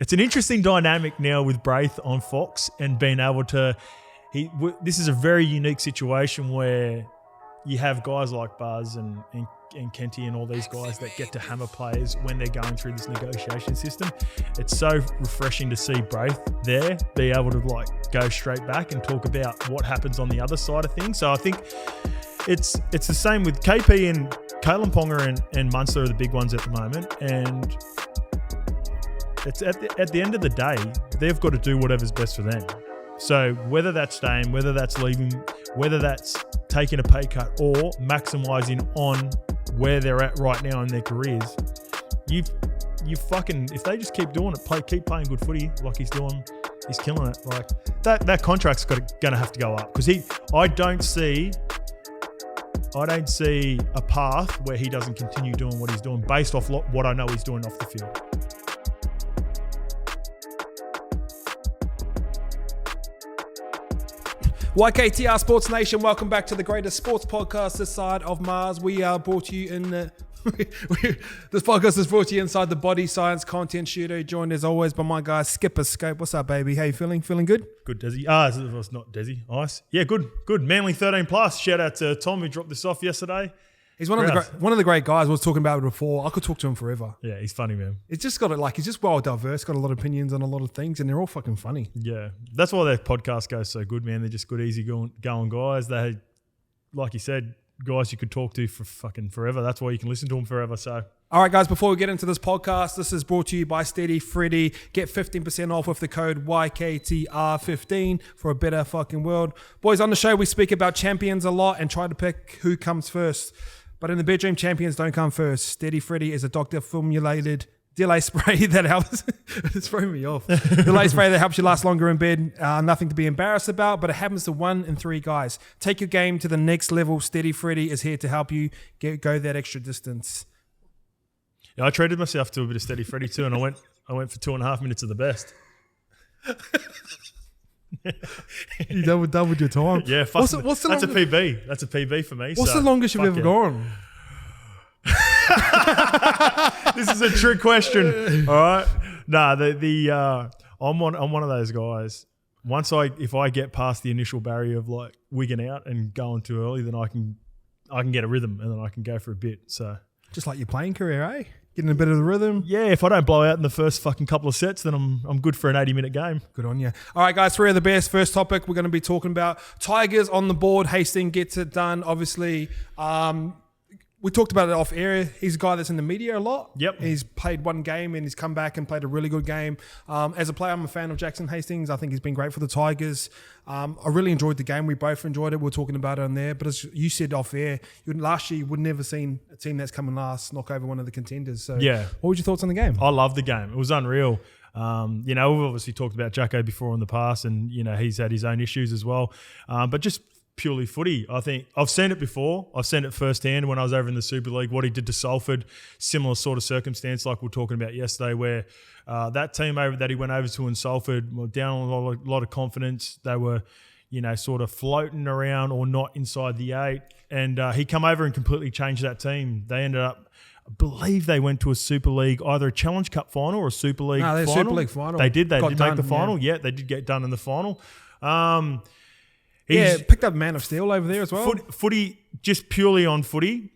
it's an interesting dynamic now with Braith on Fox and being able to. This is a very unique situation where you have guys like Buzz and Kenty and all these guys that get to hammer players when they're going through this negotiation system. It's so refreshing to see Braith there be able to like go straight back and talk about what happens on the other side of things. So I think it's the same with KP and Kalen Ponga and Munster are the big ones at the moment, and it's at the end of the day they've got to do whatever's best for them. So whether that's staying, whether that's leaving, whether that's taking a pay cut or maximising on where they're at right now in their careers, you fucking, if they just keep doing it, keep playing good footy like he's doing, he's killing it. Like that contract's gonna have to go up because I don't see a path where he doesn't continue doing what he's doing based off what I know he's doing off the field. YKTR Sports Nation, welcome back to the greatest sports podcast this side of Mars. We are brought to you in the... this podcast is brought to you inside the Body Science Content Studio, joined as always by my guy Skipper Scope. What's up, baby? How you feeling? Feeling good? Good, Desi. It's not Desi. Ice. Yeah, good. Manly 13 plus. Shout out to Tom who dropped this off yesterday. He's one of the great guys. I was talking about it before. I could talk to him forever. Yeah, he's funny, man. It's just got it he's just well diverse, got a lot of opinions on a lot of things, and they're all fucking funny. Yeah, that's why their podcast goes so good, man. They're just good, easy going guys. They, like you said, guys you could talk to for fucking forever. That's why you can listen to them forever. So. All right, guys, before we get into this podcast, this is brought to you by Steady Freddy. Get 15% off with the code YKTR15 for a better fucking world. Boys, on the show, we speak about champions a lot and try to pick who comes first. But in the bedroom, champions don't come first. Steady Freddy is a doctor-formulated delay spray that helps... it's throwing me off. Delay spray that helps you last longer in bed. Nothing to be embarrassed about, but it happens to 1 in 3 guys. Take your game to the next level. Steady Freddy is here to help you go that extra distance. Yeah, I treated myself to a bit of Steady Freddy too, and I went for 2.5 minutes of the best. You doubled your time. Yeah, that's a PB. That's a PB for me. What's the longest you've ever gone? This is a trick question. All right. Nah, I'm one of those guys. If I get past the initial barrier of like wigging out and going too early, then I can get a rhythm and then I can go for a bit. So just like your playing career, eh? Getting a bit of the rhythm. Yeah, if I don't blow out in the first fucking couple of sets, then I'm good for an 80-minute game. Good on you. All right, guys, 3 of the best. First topic, we're going to be talking about Tigers on the board. Hastings gets it done. Obviously, we talked about it off air. He's a guy that's in the media a lot. Yep. He's played one game and he's come back and played a really good game. As a player, I'm a fan of Jackson Hastings. I think he's been great for the Tigers. I really enjoyed the game. We both enjoyed it. We were talking about it on there. But as you said off air, last year you would never seen a team that's coming last knock over one of the contenders. So yeah. What were your thoughts on the game? I loved the game. It was unreal. We've obviously talked about Jacko before in the past and, he's had his own issues as well. But just purely footy. I think I've seen it before. I've seen it firsthand when I was over in the Super League, what he did to Salford, similar sort of circumstance like we were talking about yesterday where that team that he went over to in Salford were down on a lot of confidence. They were, sort of floating around or not inside the 8. And he come over and completely changed that team. They ended up, I believe they went to a Super League, either a Challenge Cup final or a Super League final. Super League final. They did make the final. Yeah, they did get done in the final. Picked up Man of Steel over there as well. Footy, just purely on footy.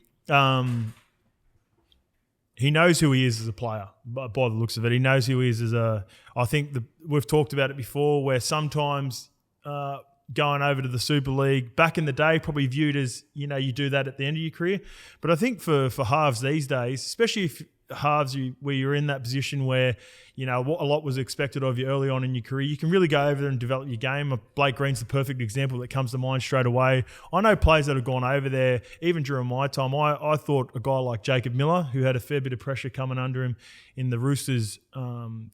He knows who he is as a player, by the looks of it. He knows who he is I think we've talked about it before, where sometimes going over to the Super League, back in the day, probably viewed as, you do that at the end of your career. But I think for halves these days, especially if halves where you're in that position where, a lot was expected of you early on in your career, you can really go over there and develop your game. Blake Green's the perfect example that comes to mind straight away. I know players that have gone over there, even during my time. I thought a guy like Jacob Miller, who had a fair bit of pressure coming under him in the Roosters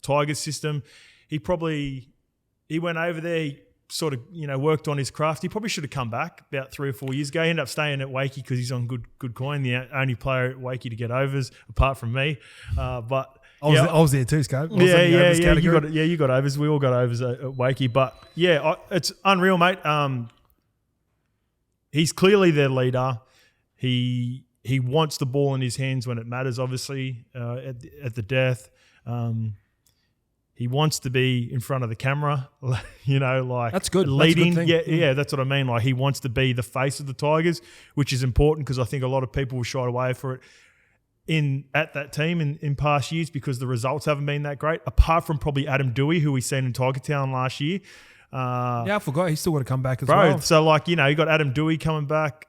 Tigers system, he went over there, he sort of, worked on his craft. He probably should have come back about 3 or 4 years ago. He ended up staying at Wakey because he's on good coin, the only player at Wakey to get overs, apart from me. But I was there too, Scope. You got overs. We all got overs at Wakey. But it's unreal, mate. He's clearly their leader. He wants the ball in his hands when it matters, obviously, at the death. He wants to be in front of the camera, like that's good. Leading. That's a good thing. Yeah, that's what I mean. Like he wants to be the face of the Tigers, which is important because I think a lot of people will shy away for it at that team in past years because the results haven't been that great. Apart from probably Adam Dewey, who we seen in Tiger Town last year. I forgot he's still got to come back as well. So you got Adam Dewey coming back.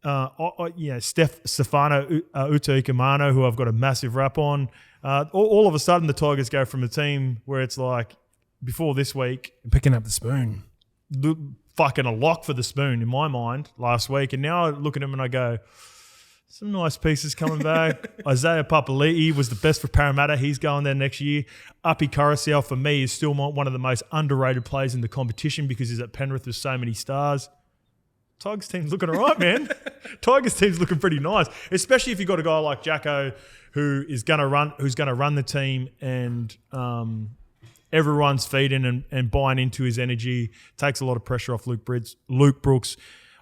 Stefano Utoikamano, who I've got a massive rap on. All of a sudden, the Tigers go from a team where it's like before this week picking up the spoon, fucking a lock for the spoon in my mind last week, and now I look at him and I go, some nice pieces coming back. Isaiah Papali'i was the best for Parramatta. He's going there next year. Api Carousel for me is still one of the most underrated players in the competition because he's at Penrith with so many stars. Tigers team's looking all right, man. Tigers team's looking pretty nice, especially if you've got a guy like Jacko who's going to run the team, and everyone's feeding and buying into his energy. Takes a lot of pressure off Luke Brooks.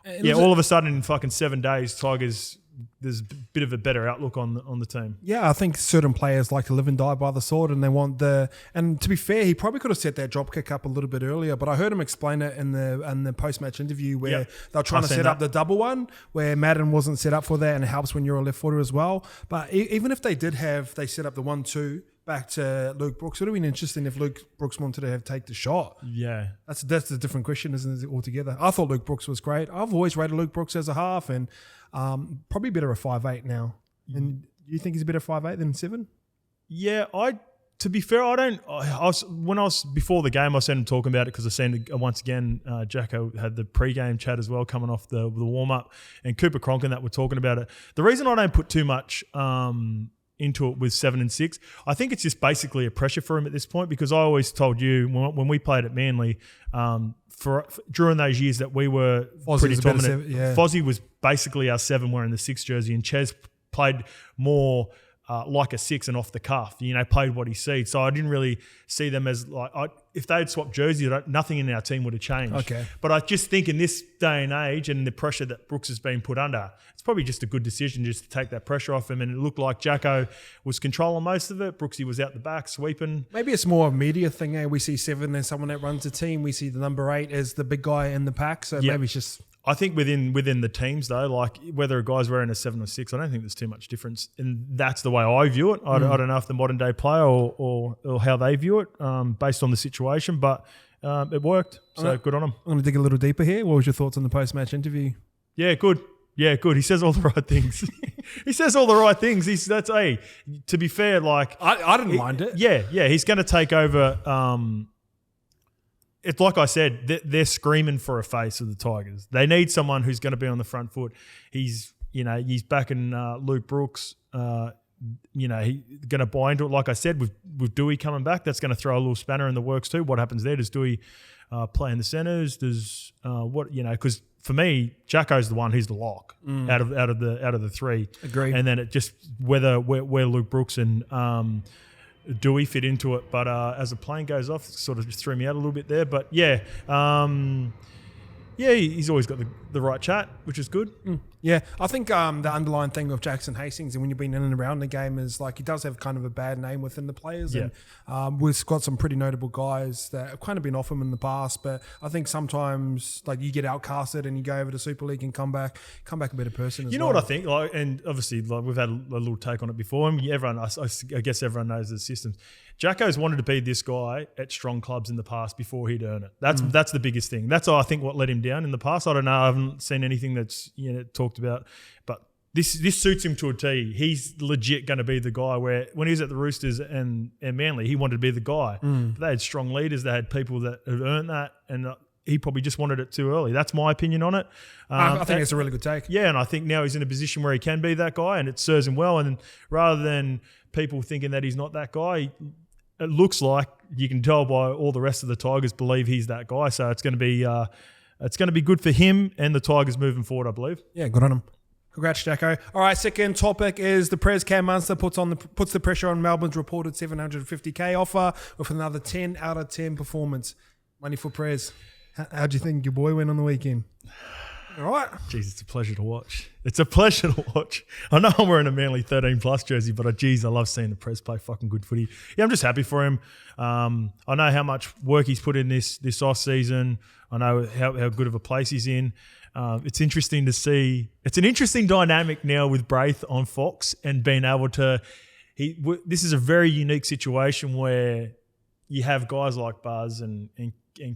All of a sudden in fucking 7 days, Tigers, there's a bit of a better outlook on the team. Yeah, I think certain players like to live and die by the sword, and they want and to be fair, he probably could have set that drop kick up a little bit earlier, but I heard him explain it in the post-match interview where they were trying to set up the double one where Madden wasn't set up for that, and it helps when you're a left footer as well. But even if they set up the 1-2 back to Luke Brooks, it would have been interesting if Luke Brooks wanted to take the shot. Yeah. That's a different question, isn't it, altogether? I thought Luke Brooks was great. I've always rated Luke Brooks as a half, and probably better a 5'8" now. And do you think he's a better 5'8" than 7? Yeah, to be fair, when I was before the game, I seen him talking about it because I seen once again Jacko had the pre-game chat as well coming off the warm-up, and Cooper Cronk and that were talking about it. The reason I don't put too much into it with 7 and 6, I think it's just basically a pressure for him at this point, because I always told you when we played at Manly, for during those years that we were pretty dominant, Fozzie was basically our 7 wearing the 6 jersey, and Ches played more like a 6 and off the cuff, played what he sees. So I didn't really see them as if they had swapped jerseys, nothing in our team would have changed. Okay. But I just think in this day and age and the pressure that Brooks has been put under, it's probably just a good decision just to take that pressure off him. And it looked like Jacko was controlling most of it. Brooksy was out the back sweeping. Maybe it's more a media thing. We see 7 as someone that runs the team. We see the number 8 as the big guy in the pack. So maybe it's just... I think within the teams though, like whether a guy's wearing a 7 or 6, I don't think there's too much difference, and that's the way I view it. I don't know if the modern day player or how they view it based on the situation, but it worked. So good on him. I'm going to dig a little deeper here. What was your thoughts on the post-match interview? Yeah, good. Yeah, good. He says all the right things. He says all the right things. To be fair, like I didn't mind it. Yeah. He's going to take over. It's like I said, they're screaming for a face of the Tigers. They need someone who's going to be on the front foot. He's backing Luke Brooks. He's going to buy into it. Like I said, with Dewey coming back, that's going to throw a little spanner in the works too. What happens there? Does Dewey play in the centres? Because for me, Jacko's the one who's the lock out of the 3. Agreed. And then it just where Luke Brooks and Dewey fit into it, but as the plane goes off, it sort of just threw me out a little bit there. But he's always got the right chat, which is good. Yeah, I think the underlying thing with Jackson Hastings, and when you've been in and around the game, is like he does have kind of a bad name within the players. Yeah. And we've got some pretty notable guys that have kind of been off him in the past, but I think sometimes like you get outcasted and you go over to Super League and come back a better person. You know what I think? And obviously, we've had a little take on it before. I guess everyone knows the systems. Jacko's wanted to be this guy at strong clubs in the past before he'd earn it. That's the biggest thing. That's I think what let him down in the past. I don't know. I haven't seen anything that's talked about, but this suits him to a T. He's legit going to be the guy where when he was at the Roosters and Manly, he wanted to be the guy. But they had strong leaders. They had people that had earned that, and he probably just wanted it too early. That's my opinion on it. I think it's a really good take. Yeah, and I think now he's in a position where he can be that guy, and it serves him well. And rather than people thinking that he's not that guy, it looks like you can tell by all the rest of the Tigers believe he's that guy. So it's going to be good for him and the Tigers moving forward, I believe. Yeah, good on him. Congrats, Jacko. All right, second topic is the Prez Cam Munster puts the pressure on Melbourne's reported $750K offer with another 10 out of 10 performance. Money for Prez. How do you think your boy went on the weekend? All right. Jeez, it's a pleasure to watch. It's a pleasure to watch. I know I'm wearing a Manly 13 plus jersey, but geez, I love seeing the Prez play fucking good footy. Yeah, I'm just happy for him. I know how much work he's put in this off season. I know how good of a place he's in. It's interesting to see. It's an interesting dynamic now with Braith on Fox and being able to. This is a very unique situation where you have guys like Buzz and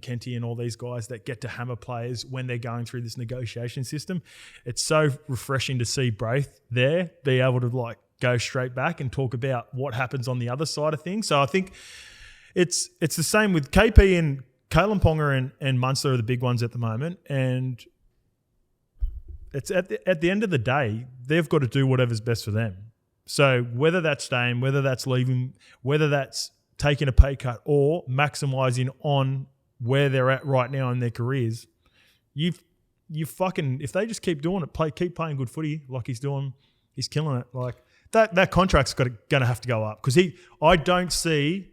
Kenty and all these guys that get to hammer players when they're going through this negotiation system. It's so refreshing to see Braith there be able to like go straight back and talk about what happens on the other side of things. So I think it's the same with KP and Kalen Ponga and Munster are the big ones at the moment. And it's at the end of the day, they've got to do whatever's best for them. So whether that's staying, whether that's leaving, whether that's taking a pay cut or maximising on where they're at right now in their careers, you fucking, if they just keep doing it, keep playing good footy like he's doing, he's killing it. Like that contract's going to have to go up because I don't see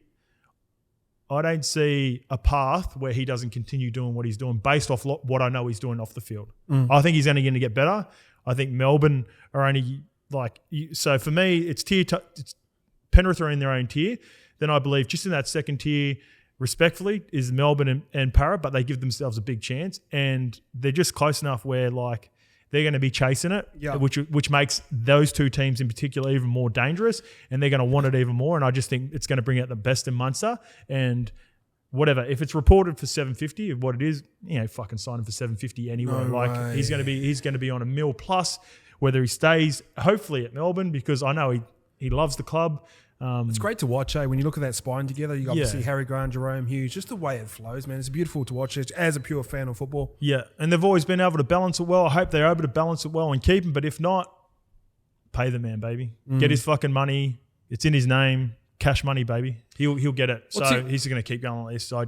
a path where he doesn't continue doing what he's doing based off what I know he's doing off the field. I think he's only going to get better. I think Melbourne are only so for me, it's Penrith are in their own tier. Then I believe just in that second tier, respectfully, is Melbourne and Parra, but they give themselves a big chance, and they're just close enough where like they're going to be chasing it, which makes those two teams in particular even more dangerous, and they're going to want it even more. And I just think it's going to bring out the best in Munster. And whatever, if it's reported for 750 of what it is, fucking sign him for 750 anyway. He's going to be on $1 million plus, whether he stays hopefully at Melbourne because I know he loves the club. It's great to watch, when you look at that spine together. You obviously Harry Grant, Jerome Hughes, just the way it flows, man. It's beautiful to watch it as a pure fan of football. Yeah, and they've always been able to balance it well. I hope they're able to balance it well and keep him, but if not, pay the man, baby. Get his fucking money. It's in his name. Cash money, baby. He'll get it. He's going to keep going like this. So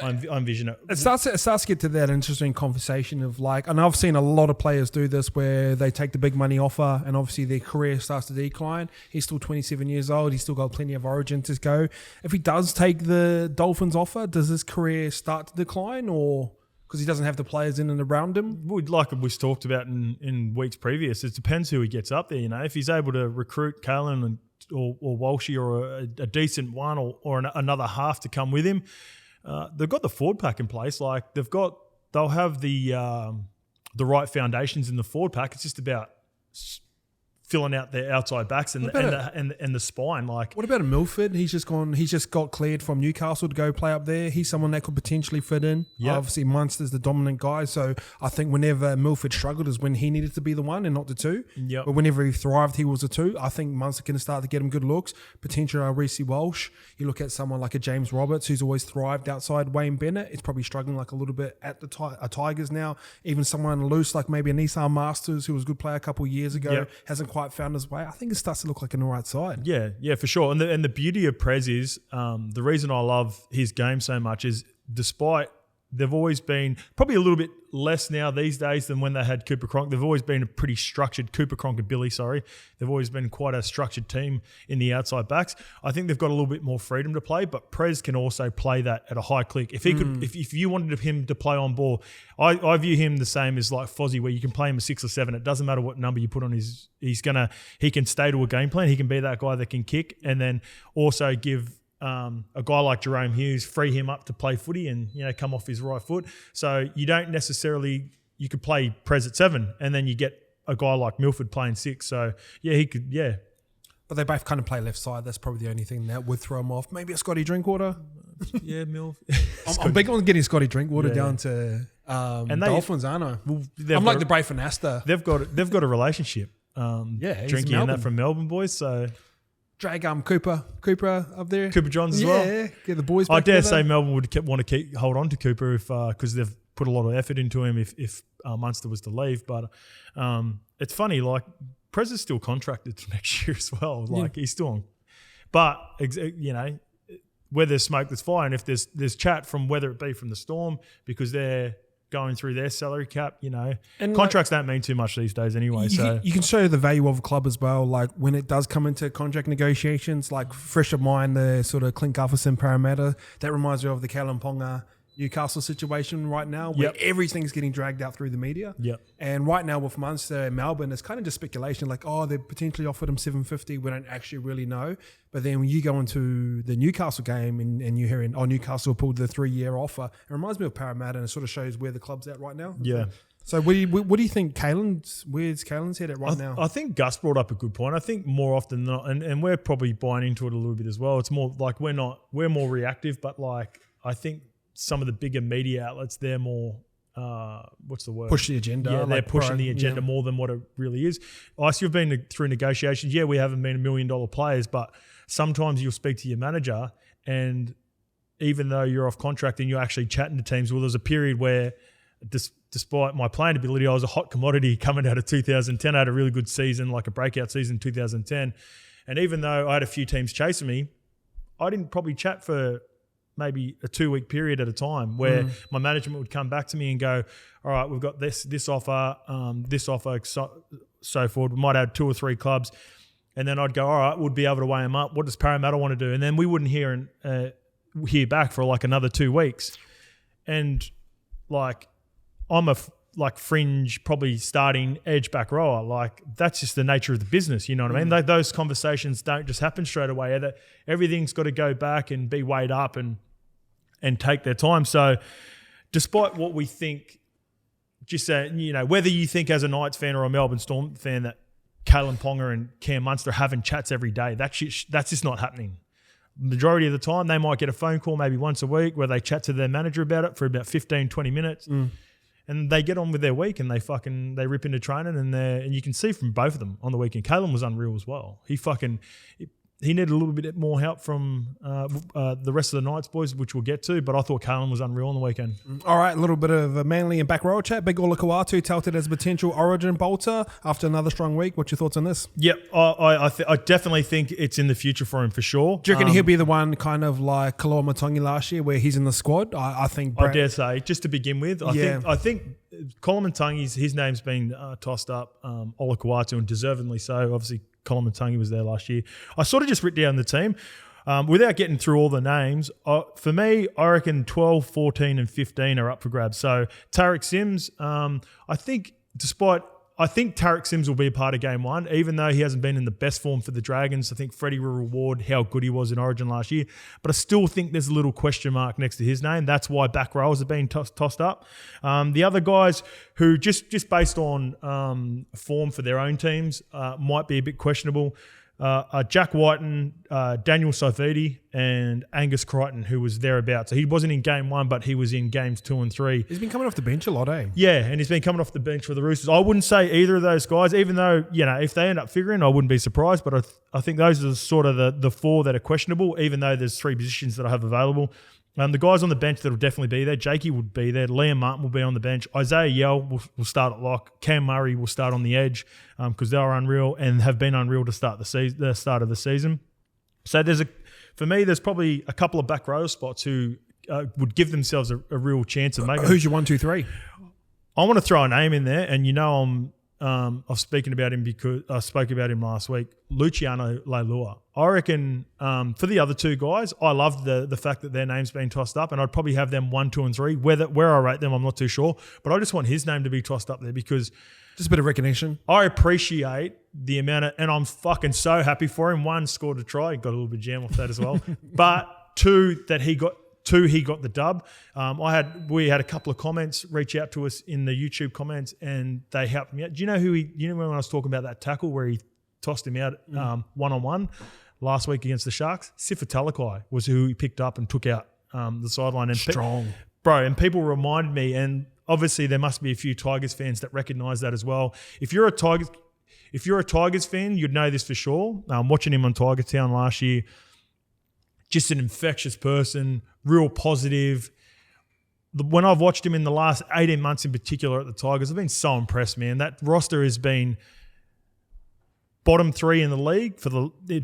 I envision it. It starts to get to that interesting conversation of and I've seen a lot of players do this where they take the big money offer and obviously their career starts to decline. He's still 27 years old. He's still got plenty of origin to go. If he does take the Dolphins offer, does his career start to decline or because he doesn't have the players in and around him? Like we've talked about in weeks previous, it depends who he gets up there. If he's able to recruit Kalen or Walshy or a decent one or another half to come with him, they've got the forward pack in place. They'll have the right foundations in the forward pack. It's just about filling out their outside backs and the spine. What about a Milford? He's just got cleared from Newcastle to go play up there. He's someone that could potentially fit in. Yep. Obviously, Munster's the dominant guy, so I think whenever Milford struggled is when he needed to be the one and not the two. Yep. But whenever he thrived, he was the two. I think Munster can start to get him good looks. Potentially Reece Walsh. You look at someone like a James Roberts who's always thrived outside Wayne Bennett. It's probably struggling a little bit at the Tigers now. Even someone loose like maybe a Nissan Masters who was a good player a couple of years ago hasn't quite found his way. I think it starts to look like an all right side. Yeah, for sure. And the beauty of Prez is the reason I love his game so much is despite they've always been probably a little bit less now these days than when they had Cooper Cronk. They've always been a pretty structured Cooper Cronk and Billy. They've always been quite a structured team in the outside backs. I think they've got a little bit more freedom to play, but Prez can also play that at a high click. If he could, if you wanted him to play on ball, I view him the same as like Fozzie, where you can play him a 6 or 7. It doesn't matter what number you put on he can stay to a game plan. He can be that guy that can kick and then also give a guy like Jerome Hughes, free him up to play footy and come off his right foot. So you don't necessarily, you could play Prez at 7 and then you get a guy like Milford playing 6. So he could. But they both kind of play left side. That's probably the only thing that would throw him off. Maybe a Scotty Drinkwater. Milf. I'm big on getting Scotty Drinkwater down to and Dolphins, aren't I? Well, I'm like the Brave and Asta. They've got a relationship. Drinking in that from Melbourne boys. So. Drag Cooper up there. Cooper Johns as well. Yeah, get the boys back I dare say Melbourne would want to hold on to Cooper because they've put a lot of effort into him if Munster was to leave. But it's funny, Prez is still contracted to next year as well. He's still on. But, where there's smoke, there's fire. And if there's chat from whether it be from the Storm because they're going through their salary cap, and contracts don't mean too much these days anyway. You can show the value of a club as well. Like when it does come into contract negotiations, like fresh of mind, the sort of Clint Gutherson Parramatta, that reminds me of the Kalen Ponga, Newcastle situation right now where everything's getting dragged out through the media. Yep. And right now with Munster and Melbourne, it's kind of just speculation like, oh, they potentially offered him 750. We don't actually really know. But then when you go into the Newcastle game and you're hearing, oh, Newcastle pulled the 3-year offer, it reminds me of Parramatta and it sort of shows where the club's at right now. Yeah. So what do you think where's Caelan's head at right now? I think Gus brought up a good point. I think more often than not, and we're probably buying into it a little bit as well. It's more like we're more reactive, but like I think some of the bigger media outlets, they're more, what's the word? Push the agenda. Yeah, they're pushing the agenda more than what it really is. Ice, you've been through negotiations. Yeah, we haven't been $1 million players, but sometimes you'll speak to your manager and even though you're off contract and you're actually chatting to teams, well, there's a period where despite my playing ability, I was a hot commodity coming out of 2010. I had a really good season, like a breakout season in 2010. And even though I had a few teams chasing me, I didn't probably chat for maybe a 2-week period at a time where my management would come back to me and go, all right, we've got this offer, so forth. We might have 2 or 3 clubs. And then I'd go, all right, we'll be able to weigh them up. What does Parramatta want to do? And then we wouldn't hear back for like another 2 weeks. And like I'm a fringe, probably starting edge back rower. Like that's just the nature of the business. You know what I mean? Those conversations don't just happen straight away. Everything's got to go back and be weighed up and take their time. So despite what we think, just whether you think as a Knights fan or a Melbourne Storm fan that Kalen Ponga and Cam Munster having chats every day, that's just not happening. Majority of the time, they might get a phone call maybe once a week where they chat to their manager about it for about 15, 20 minutes. And they get on with their week and they rip into training and you can see from both of them on the weekend. Kalen was unreal as well. He needed a little bit more help from the rest of the Knights boys, which we'll get to, but I thought Kalen was unreal on the weekend. All right, a little bit of a Manly and back row chat. Big Olakau'atu touted as a potential Origin bolter after another strong week. What's your thoughts on this? Yep, I definitely think it's in the future for him for sure. Do you reckon he'll be the one kind of like Kaloa Matangi last year where he's in the squad? I think. I dare say, just to begin with, I think Colin Matangi's, his name's been tossed up, Olakau'atu, and deservedly so. Obviously, Colin Matangi was there last year. I sort of just writ down the team. Without getting through all the names, for me, I reckon 12, 14 and 15 are up for grabs. So Tarek Sims, I think Tarek Sims will be a part of game 1, even though he hasn't been in the best form for the Dragons. I think Freddie will reward how good he was in Origin last year. But I still think there's a little question mark next to his name. That's why back rows are being tossed up. The other guys who just based on form for their own teams might be a bit questionable. Jack Whiten, Daniel Saifidi, and Angus Crichton, who was thereabouts. So he wasn't in game 1, but he was in games 2 and 3. He's been coming off the bench a lot, eh? Yeah, and he's been coming off the bench for the Roosters. I wouldn't say either of those guys, even though, if they end up figuring, I wouldn't be surprised. But I think those are sort of the 4 that are questionable, even though there's 3 positions that I have available. The guys on the bench that will definitely be there, Jakey would be there, Liam Martin will be on the bench, Isaiah Yell will start at lock, Cam Murray will start on the edge because they are unreal and have been unreal to start the start of the season. So for me, there's probably a couple of back row spots who would give themselves a real chance of making. Who's your 1, 2, 3? I want to throw a name in there, and I've spoken about him because I spoke about him last week. Luciano Leilua. I reckon for the other 2 guys, I love the fact that their name's been tossed up, and I'd probably have them 1, 2, and 3. Where I rate them, I'm not too sure, but I just want his name to be tossed up there because just a bit of recognition. I appreciate the amount of, and I'm fucking so happy for him. 1, scored a try, got a little bit of jam off that as well, but 2 that he got. 2, he got the dub. We had a couple of comments reach out to us in the YouTube comments, and they helped me out. Do you know who when I was talking about that tackle where he tossed him out 1-on-1 last week against the Sharks? Sifa Talakai was who he picked up and took out the sideline. And strong. And people reminded me, and obviously there must be a few Tigers fans that recognise that as well. If you're a Tigers fan, you'd know this for sure. Watching him on Tiger Town last year, just an infectious person, real positive. When I've watched him in the last 18 months in particular at the Tigers, I've been so impressed, man. That roster has been bottom 3 in the league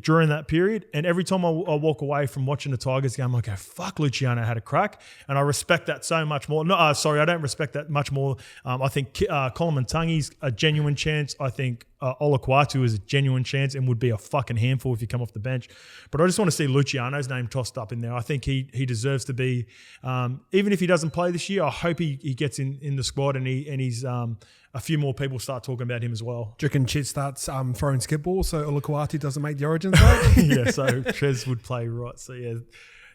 during that period. And every time I walk away from watching the Tigers game, I'm like, fuck, Luciano had a crack. And I respect that so much more. No, sorry, I don't respect that much more. I think Colin Matangi's a genuine chance. I think Olakau'atu is a genuine chance and would be a fucking handful if you come off the bench. But I just want to see Luciano's name tossed up in there. I think he deserves to be, even if he doesn't play this year, I hope he gets in the squad and he's a few more people start talking about him as well. Do you reckon Chet starts throwing skip balls so Olakau'atu doesn't make the Origins? Right? Yeah, so Trez would play right. So yeah,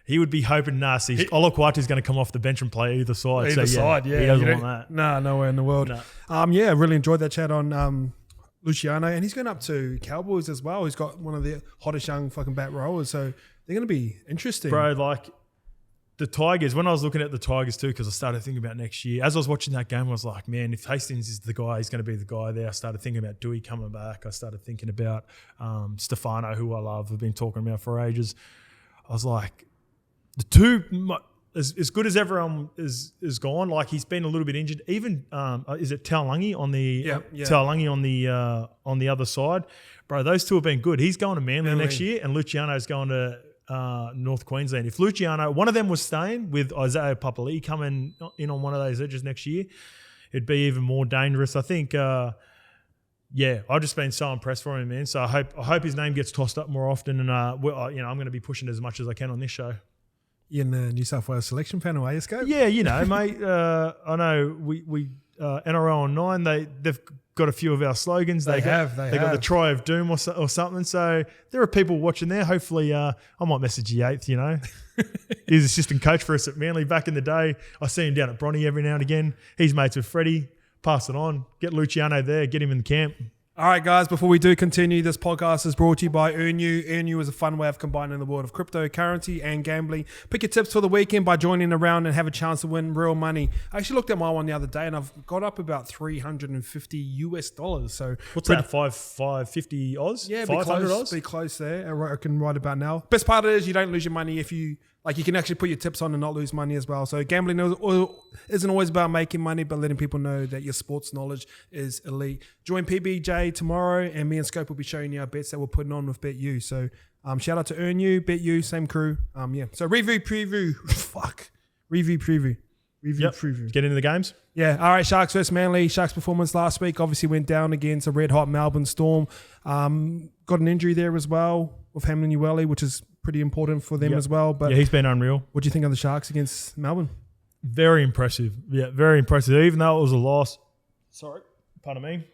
he would be hoping, Olakau'atu is going to come off the bench and play either side. Either side, yeah. He doesn't want that. Nah, nowhere in the world. No. Yeah, really enjoyed that chat on Luciano, and he's going up to Cowboys as well. He's got one of the hottest young fucking bat rowers, so they're going to be interesting. Bro, like the Tigers, when I was looking at the Tigers too, because I started thinking about next year, as I was watching that game, I was like, man, if Hastings is the guy, he's going to be the guy there. I started thinking about Dewey coming back. I started thinking about Stefano, who I love, I've been talking about for ages. I was like, the two, as good as everyone is gone, like he's been a little bit injured. Even is it Taulagi on the Taulagi on the other side, bro? Those two have been good. He's going to Manly next year, and Luciano's going to North Queensland. If Luciano, one of them was staying with Isaiah Papali'i coming in on one of those edges next year, it'd be even more dangerous. I think. I've just been so impressed for him, man. So I hope his name gets tossed up more often, and I'm going to be pushing as much as I can on this show. You in the New South Wales selection panel, are you, Scope? Yeah, mate. I know we NRL on 9. They've got a few of our slogans. They got the Try of Doom or something. So there are people watching there. Hopefully, I might message Yates. He's assistant coach for us at Manly back in the day. I see him down at Bronny every now and again. He's mates with Freddie. Pass it on. Get Luciano there. Get him in the camp. All right, guys, before we do continue, this podcast is brought to you by EarnU. EarnU is a fun way of combining the world of cryptocurrency and gambling. Pick your tips for the weekend by joining around and have a chance to win real money. I actually looked at my one the other day and I've got up about $350. So what's that, 550 Oz? Yeah, 500 Oz? Be close there. I can write about now. Best part of it is you don't lose your money if you... Like, you can actually put your tips on and not lose money as well. So gambling isn't always about making money, but letting people know that your sports knowledge is elite. Join PBJ tomorrow, and me and Scope will be showing you our bets that we're putting on with BetU. So shout out to EarnU, BetU, same crew. So review, preview. Review, preview. Preview. Get into the games? Yeah. All right, Sharks versus Manly. Sharks' performance last week obviously went down against a red-hot Melbourne Storm. Got an injury there as well with Hamlin Uele, which is pretty important for them as well. But yeah, he's been unreal. What do you think of the Sharks against Melbourne? Very impressive. Yeah, very impressive. Even though it was a loss. Sorry, pardon me.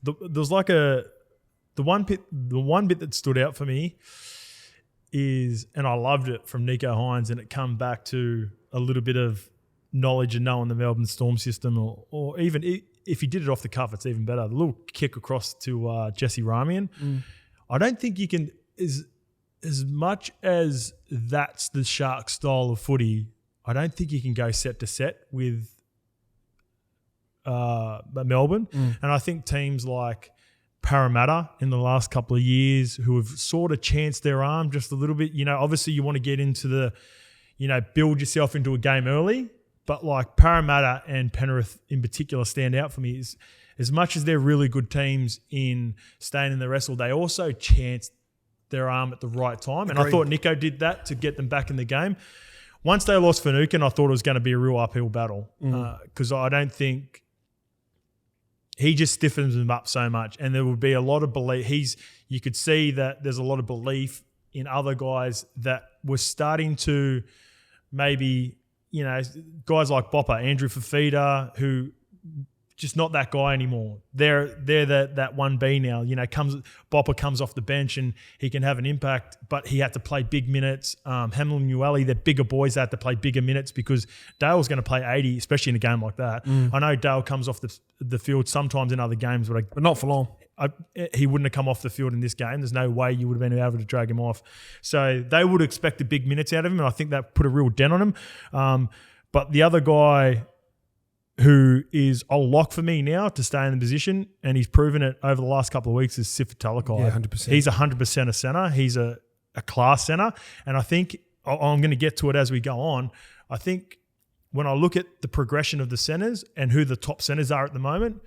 There's like the one bit that stood out for me is, and I loved it from Nico Hines, and it come back to a little bit of knowledge and knowing the Melbourne Storm system, or even if he did it off the cuff, it's even better. The little kick across to Jesse Ramian. I don't think you can, as much as that's the Sharks style of footy, I don't think you can go set to set with Melbourne. And I think teams like Parramatta in the last couple of years who have sort of chanced their arm just a little bit, obviously you want to get into the, build yourself into a game early, but like Parramatta and Penrith in particular stand out for me. Is as much as they're really good teams in staying in the wrestle, they also chanced their arm at the right time. And I thought Nico did that to get them back in the game. Once they lost Finucane, I thought it was going to be a real uphill battle because I don't think he just stiffens them up so much. And there would be a lot of belief. You could see that there's a lot of belief in other guys that were starting to me, guys like Bopper, Andrew Fafita, who just not that guy anymore. They're that 1B now. Bopper comes off the bench and he can have an impact, but he had to play big minutes. Hamlin Uele, they're bigger boys, they had to play bigger minutes because Dale's going to play 80, especially in a game like that. I know Dale comes off the field sometimes in other games, but not for long. He wouldn't have come off the field in this game. There's no way you would have been able to drag him off. So they would expect the big minutes out of him, and I think that put a real dent on him. But the other guy who is a lock for me now to stay in the position, and he's proven it over the last couple of weeks, is Sifa Talakai. Yeah, 100%. He's 100% a centre. He's a class centre. And I think I'm going to get to it as we go on. I think when I look at the progression of the centres and who the top centres are at the moment,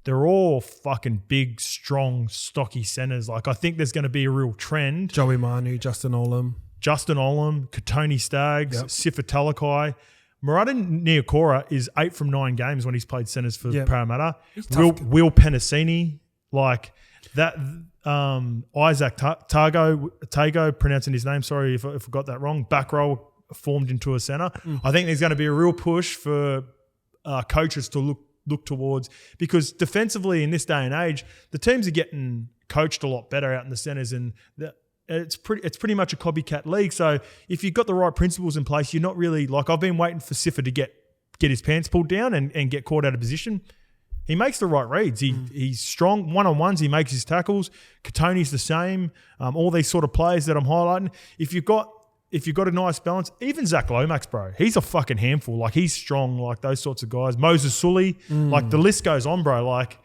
they're all fucking big, strong, stocky centres. Like, I think there's going to be a real trend. Joey Manu, Justin Olam, Katoni Staggs, Sifa Talakai. Murata Niokora is 8 from 9 games when he's played centres for Parramatta. Will Penasini, like that. Isaac Tago, pronouncing his name. Sorry if I got that wrong. Back row formed into a centre. I think there's going to be a real push for coaches to look towards, because defensively in this day and age, the teams are getting coached a lot better out in the centres, and it's pretty much a copycat league. So if you've got the right principles in place, you're not really like, I've been waiting for Siffer to get his pants pulled down and get caught out of position. He makes the right reads. He's strong one-on-ones. He makes his tackles. Katoni's the same. All these sort of players that I'm highlighting. If you've got a nice balance, even Zach Lomax, bro, he's a fucking handful. Like, he's strong, like those sorts of guys. Moses Sully, like the list goes on, bro. Like,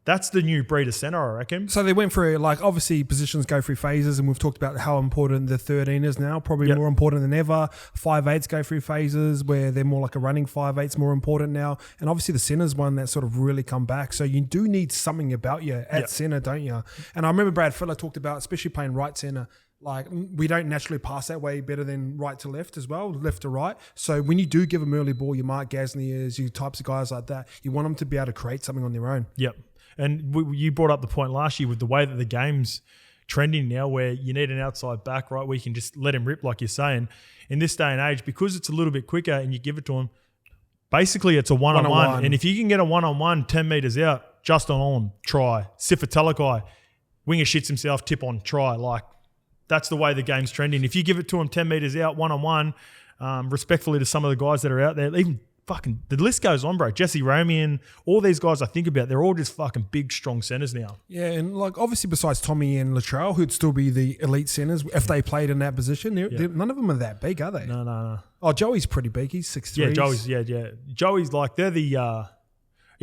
that's the new breed of centre, I reckon. So they went through, like, obviously positions go through phases, and we've talked about how important the 13 is now, probably more important than ever. 5'8s go through phases where they're more like a running 5'8's more important now. And obviously the centre's one that sort of really come back. So you do need something about you at centre, don't you? And I remember Brad Fuller talked about, especially playing right centre, like, we don't naturally pass that way better than right to left as well, left to right. So when you do give them early ball, your Mark Gasniers, you types of guys like that, you want them to be able to create something on their own. Yep. And you brought up the point last year with the way that the game's trending now, where you need an outside back, right, where you can just let him rip, like you're saying. In this day and age, because it's a little bit quicker and you give it to him, basically it's a one-on-one. And if you can get a one-on-one 10 metres out, just on try. Sifa Talakai, winger shits himself, tip on, try. Like, that's the way the game's trending. If you give it to him 10 metres out, one-on-one, respectfully to some of the guys that are out there, even fucking, the list goes on, bro. Jesse Romian, all these guys I think about, they're all just fucking big, strong centres now. Yeah, and like obviously besides Tommy and Latrell, who'd still be the elite centres if they played in that position, none of them are that big, are they? No. Oh, Joey's pretty big. He's 6'3". Yeah, Joey's, Joey's like, they're the,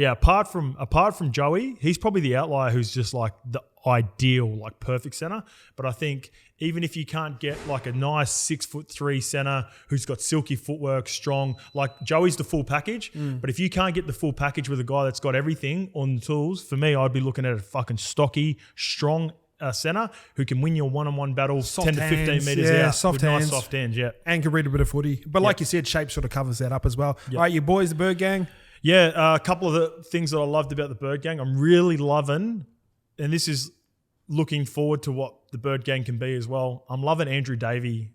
apart from Joey, he's probably the outlier who's just like the ideal, like perfect centre. But I think even if you can't get like a nice 6'3" centre who's got silky footwork, strong, like Joey's the full package. But if you can't get the full package with a guy that's got everything on the tools, for me, I'd be looking at a fucking stocky, strong centre who can win your one-on-one battle soft 10 to 15 metres out soft with hands. nice soft hands, and can read a bit of footy. But like you said, shape sort of covers that up as well. All right, you boys, the Bird Gang. Yeah, a couple of the things that I loved about the Bird Gang, I'm really loving, and this is looking forward to what the Bird Gang can be as well. I'm loving Andrew Davey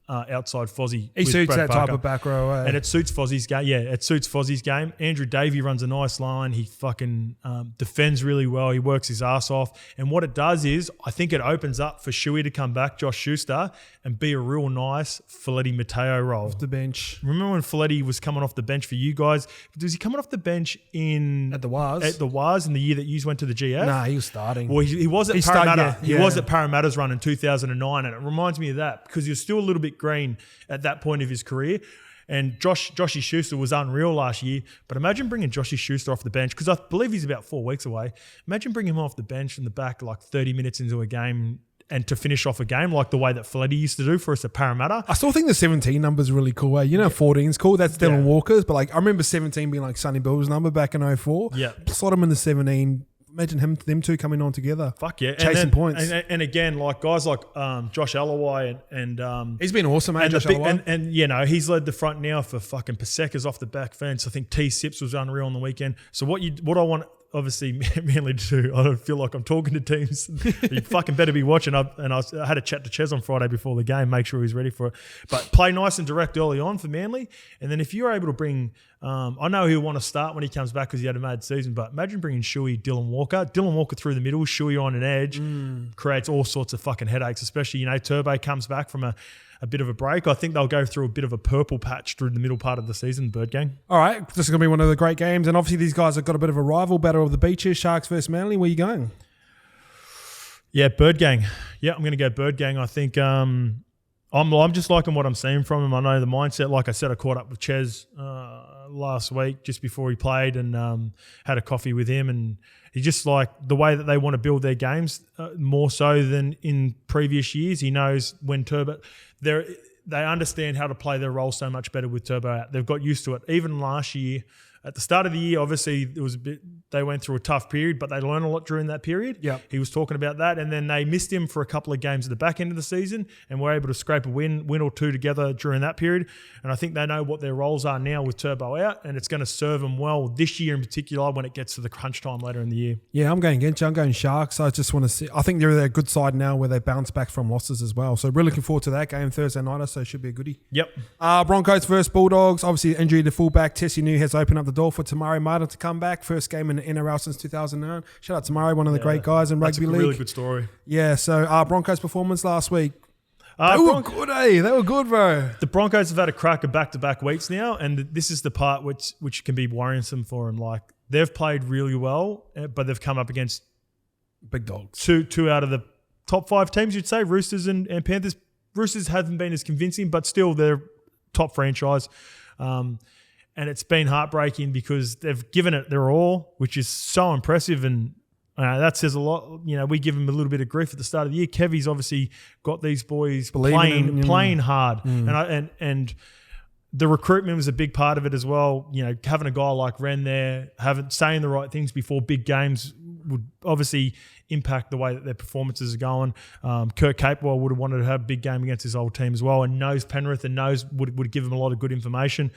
outside Fozzie. He suits that type of back row. And it suits Fozzie's game. Yeah, it suits Fozzie's game. Andrew Davey runs a nice line. He fucking defends really well. He works his ass off. And what it does is, I think it opens up for Shuey to come back, Josh Schuster, and be a real nice Feletti Mateo role. Off the bench. Remember when Feletti was coming off the bench for you guys? Was he coming off the bench at the Waz in the year that you went to the GF? Nah, he was starting. Well, he was at Parramatta. He was at Parramatta's run in 2009, and it reminds me of that because he was still a little bit green at that point of his career. And Joshy Schuster was unreal last year. But imagine bringing Joshy Schuster off the bench, because I believe he's about 4 weeks away. Imagine bringing him off the bench in the back like 30 minutes into a game and to finish off a game like the way that Feletti used to do for us at Parramatta. I still think the 17 number is really cool. 14's cool. That's Dylan Walker's. But like I remember 17 being like Sonny Bill's number back in 04. Yeah. Slot him in the 17. Imagine them two coming on together. Fuck yeah. Chasing points. And again, like guys like Josh Alloway and he's been awesome, mate, Josh Alloway. And you know, he's led the front now for fucking Paseka's off the back fence. I think T Sips was unreal on the weekend. So what I want obviously Manly to do, I don't feel like I'm talking to teams. You fucking better be watching up. And I had a chat to Ches on Friday before the game, make sure he's ready for it. But play nice and direct early on for Manly. And then if you're able to bring, I know he'll want to start when he comes back because he had a mad season, but imagine bringing Shuey, Dylan Walker through the middle, Shuey on an edge, creates all sorts of fucking headaches, especially, Turbo comes back from a bit of a break. I think they'll go through a bit of a purple patch through the middle part of the season, Bird Gang. All right, this is going to be one of the great games. And obviously these guys have got a bit of a rival battle of the beaches, Sharks versus Manly. Where are you going? Yeah, Bird Gang. Yeah, I'm going to go Bird Gang. I think I'm just liking what I'm seeing from him. I know the mindset. Like I said, I caught up with Ches last week just before he played and had a coffee with him, and he just like the way that they want to build their games more so than in previous years. He knows when Turbo, they understand how to play their role so much better with Turbo out. They've got used to it. Even last year, At the start of the year, obviously, it was a bit. They went through a tough period, but they learned a lot during that period. Yep. He was talking about that, and then they missed him for a couple of games at the back end of the season, and were able to scrape a win or two together during that period. And I think they know what their roles are now with Turbo out, and it's going to serve them well this year in particular when it gets to the crunch time later in the year. Yeah, I'm going against you. I'm going Sharks. I just want to see. I think they're a good side now where they bounce back from losses as well. So we're looking forward to that game Thursday night. So it should be a goodie. Yep. Broncos versus Bulldogs. Obviously, injury to fullback Tessie New has opened up the door for Tamari Martin to come back. First game in the NRL since 2009. Shout out to Tamari, one of the great guys in rugby league. That's a really good story. Yeah, so Broncos performance last week. They were good, eh? They were good, bro. The Broncos have had a crack of back-to-back weeks now, and this is the part which can be worrisome for them. Like, they've played really well, but they've come up against big dogs. Two out of the top 5 teams, you'd say, Roosters and Panthers. Roosters haven't been as convincing, but still they're top franchise. And it's been heartbreaking because they've given it their all, which is so impressive, and that says a lot. You know, we give them a little bit of grief at the start of the year. Kevy's obviously got these boys playing hard, and the recruitment was a big part of it as well. You know, having a guy like Wren there, saying the right things before big games would obviously impact the way that their performances are going. Kurt Capewell would have wanted to have a big game against his old team as well, and knows Penrith and would give him a lot of good information.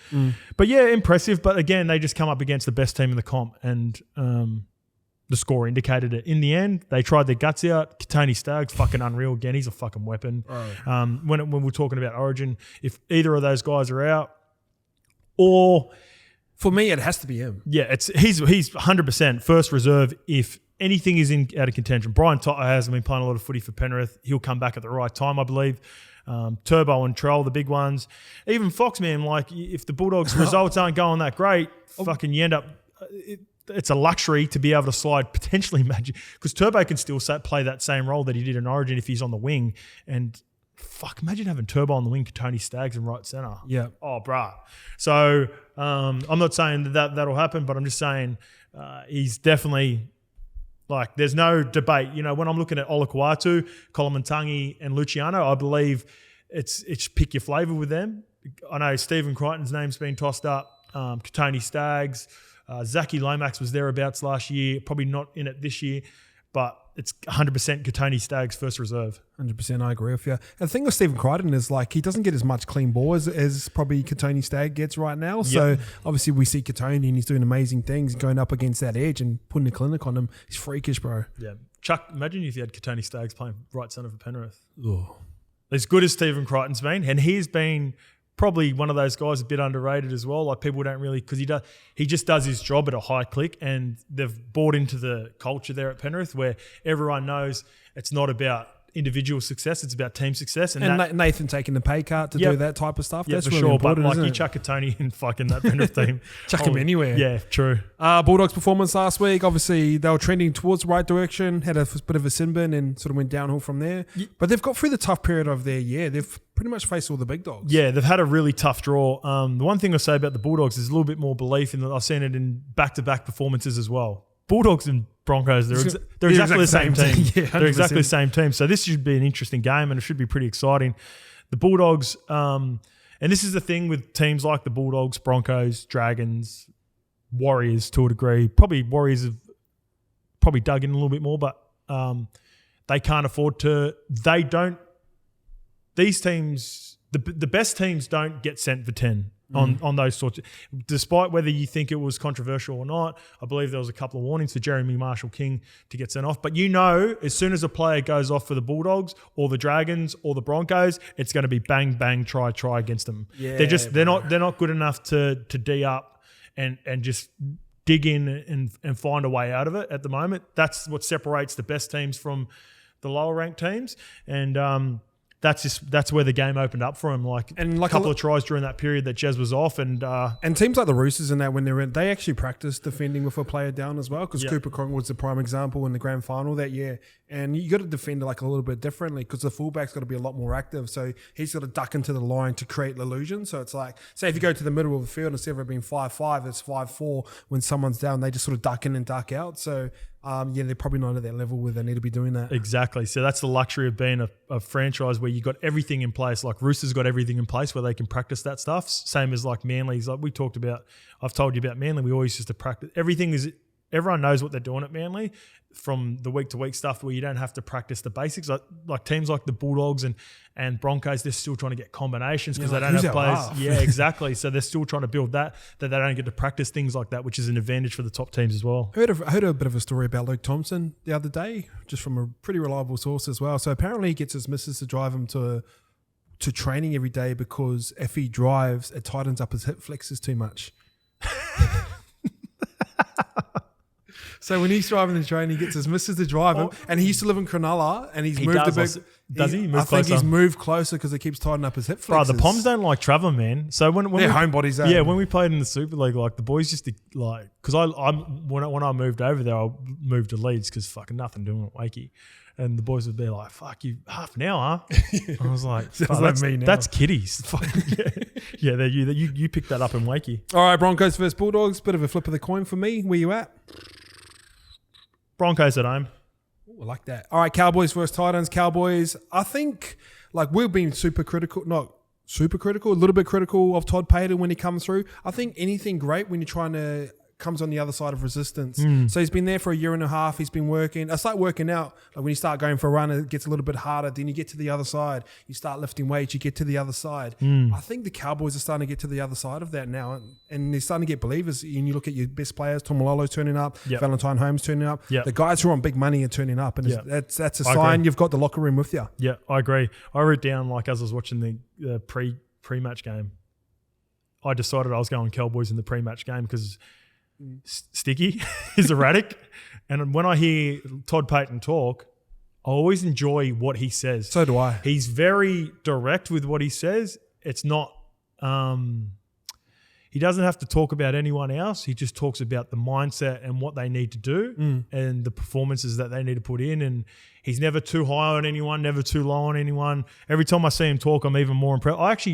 But yeah, impressive. But again, they just come up against the best team in the comp, and the score indicated it. In the end, they tried their guts out. Tony Stagg's fucking unreal again. He's a fucking weapon. When we're talking about Origin, if either of those guys are out, or for me, it has to be him. Yeah, he's 100% first reserve if anything is out of contention. Brian Toto hasn't been playing a lot of footy for Penrith. He'll come back at the right time, I believe. Turbo and Trell, the big ones. Even Fox, man, like if the Bulldogs' results aren't going that great, fucking you end up... It's a luxury to be able to slide potentially Magic, because Turbo can still play that same role that he did in Origin if he's on the wing. And fuck, imagine having Turbo on the wing, Tony Staggs in right centre. Yeah. Oh, bruh. So I'm not saying that'll happen, but I'm just saying he's definitely... Like, there's no debate. You know, when I'm looking at Olakau'atu, Kolomantangi, and Luciano, I believe it's pick your flavour with them. I know Stephen Crichton's name's been tossed up. Tony Staggs, Zachy Lomax was thereabouts last year. Probably not in it this year, but it's 100% Katoni Staggs first reserve. 100%, I agree with you. And the thing with Stephen Crichton is like he doesn't get as much clean ball as probably Katoni Stagg gets right now. So obviously we see Katoni and he's doing amazing things, going up against that edge and putting a clinic on him. He's freakish, bro. Yeah. Chuck, imagine if you had Katoni Staggs playing right centre for Penrith. Oh. As good as Stephen Crichton's been, and he's been probably one of those guys a bit underrated as well. Like people don't really, because he just does his job at a high click, and they've bought into the culture there at Penrith where everyone knows it's not about individual success, it's about team success. And Nathan taking the pay cut to do that type of stuff. Yeah, that's for really sure. important, But like you chuck a Tony in fucking that Penrith team. Chuck him anywhere. Yeah, true. Bulldogs performance last week, obviously they were trending towards the right direction, had a bit of a sin bin and sort of went downhill from there. Yeah. But they've got through the tough period of their year. They've pretty much faced all the big dogs. Yeah, they've had a really tough draw. The one thing I'll say about the Bulldogs is a little bit more belief in that. I've seen it in back-to-back performances as well. Bulldogs and Broncos, they're exactly the same team. Yeah, they're exactly the same team. So this should be an interesting game and it should be pretty exciting. The Bulldogs, and this is the thing with teams like the Bulldogs, Broncos, Dragons, Warriors to a degree. Probably Warriors have probably dug in a little bit more, but they can't afford to. These teams, the best teams don't get sent for 10. On those sorts despite whether you think it was controversial or not. I believe there was a couple of warnings for Jeremy Marshall-King to get sent off. But you know, as soon as a player goes off for the Bulldogs or the Dragons or the Broncos, it's going to be bang, bang, try against them. Yeah, they're not good enough to D up and just dig in and find a way out of it at the moment. That's what separates the best teams from the lower ranked teams. And that's where the game opened up for him. Like a couple of tries during that period that Jez was off, and teams like the Roosters and that when they're in, they actually practice defending with a player down as well. Because Cooper Cronk was the prime example in the grand final that year, and you got to defend like a little bit differently because the fullback's got to be a lot more active. So he's got to duck into the line to create illusion. So it's like, say if you go to the middle of the field instead of it being 5-5, it's 5-4. When someone's down, they just sort of duck in and duck out. So they're probably not at that level where they need to be doing that. Exactly. So that's the luxury of being a franchise where you got everything in place. Like Roosters got everything in place where they can practice that stuff. Same as like Manly's. Like we talked about, I've told you about Manly. We always used to practice. Everyone knows what they're doing at Manly from the week-to-week stuff where you don't have to practice the basics. Like teams like the Bulldogs and Broncos, they're still trying to get combinations because they don't have players. Half? Yeah, exactly. So they're still trying to build that they don't get to practice things like that, which is an advantage for the top teams as well. I heard a bit of a story about Luke Thompson the other day, just from a pretty reliable source as well. So apparently he gets his missus to drive him to training every day because if he drives, it tightens up his hip flexors too much. So when he's driving the train, he gets his missus to drive him, and he used to live in Cronulla, and he's moved a bit. Does he? I think he's moved closer because it keeps tightening up his hip flexors. Bro, the Poms don't like traveling, man. So when they're homebodies, yeah, when we played in the Super League, like the boys just like because when I moved over there, I moved to Leeds because fucking nothing doing at Wakey. And the boys would be like, fuck you, half an hour, huh? I was like, that's kiddies. Yeah, you picked that up in Wakey. All right, Broncos versus Bulldogs. Bit of a flip of the coin for me. Where you at? Broncos at home. Ooh, I like that. All right, Cowboys versus Titans. Cowboys, I think, like we've been super critical, not super critical, a little bit critical of Todd Payton when he comes through. I think anything great when you're trying to comes on the other side of resistance. So he's been there for a year and a half. He's been working. It's like working out. Like when you start going for a run, it gets a little bit harder. Then you get to the other side. You start lifting weights. You get to the other side. I think the Cowboys are starting to get to the other side of that now. And they're starting to get believers. And you look at your best players, Tomalolo's turning up, Valentine Holmes turning up. The guys who are on big money are turning up. And that's a sign you've got the locker room with you. Yeah, I agree. I wrote down, like as I was watching the pre-match game, I decided I was going Cowboys in the pre-match game because Sticky is erratic, and when I hear Todd Payton talk, I always enjoy what he says. So do I. He's very direct with what he says. It's not he doesn't have to talk about anyone else. He just talks about the mindset and what they need to do and the performances that they need to put in, and he's never too high on anyone, never too low on anyone. Every time I see him talk, I'm even more impressed.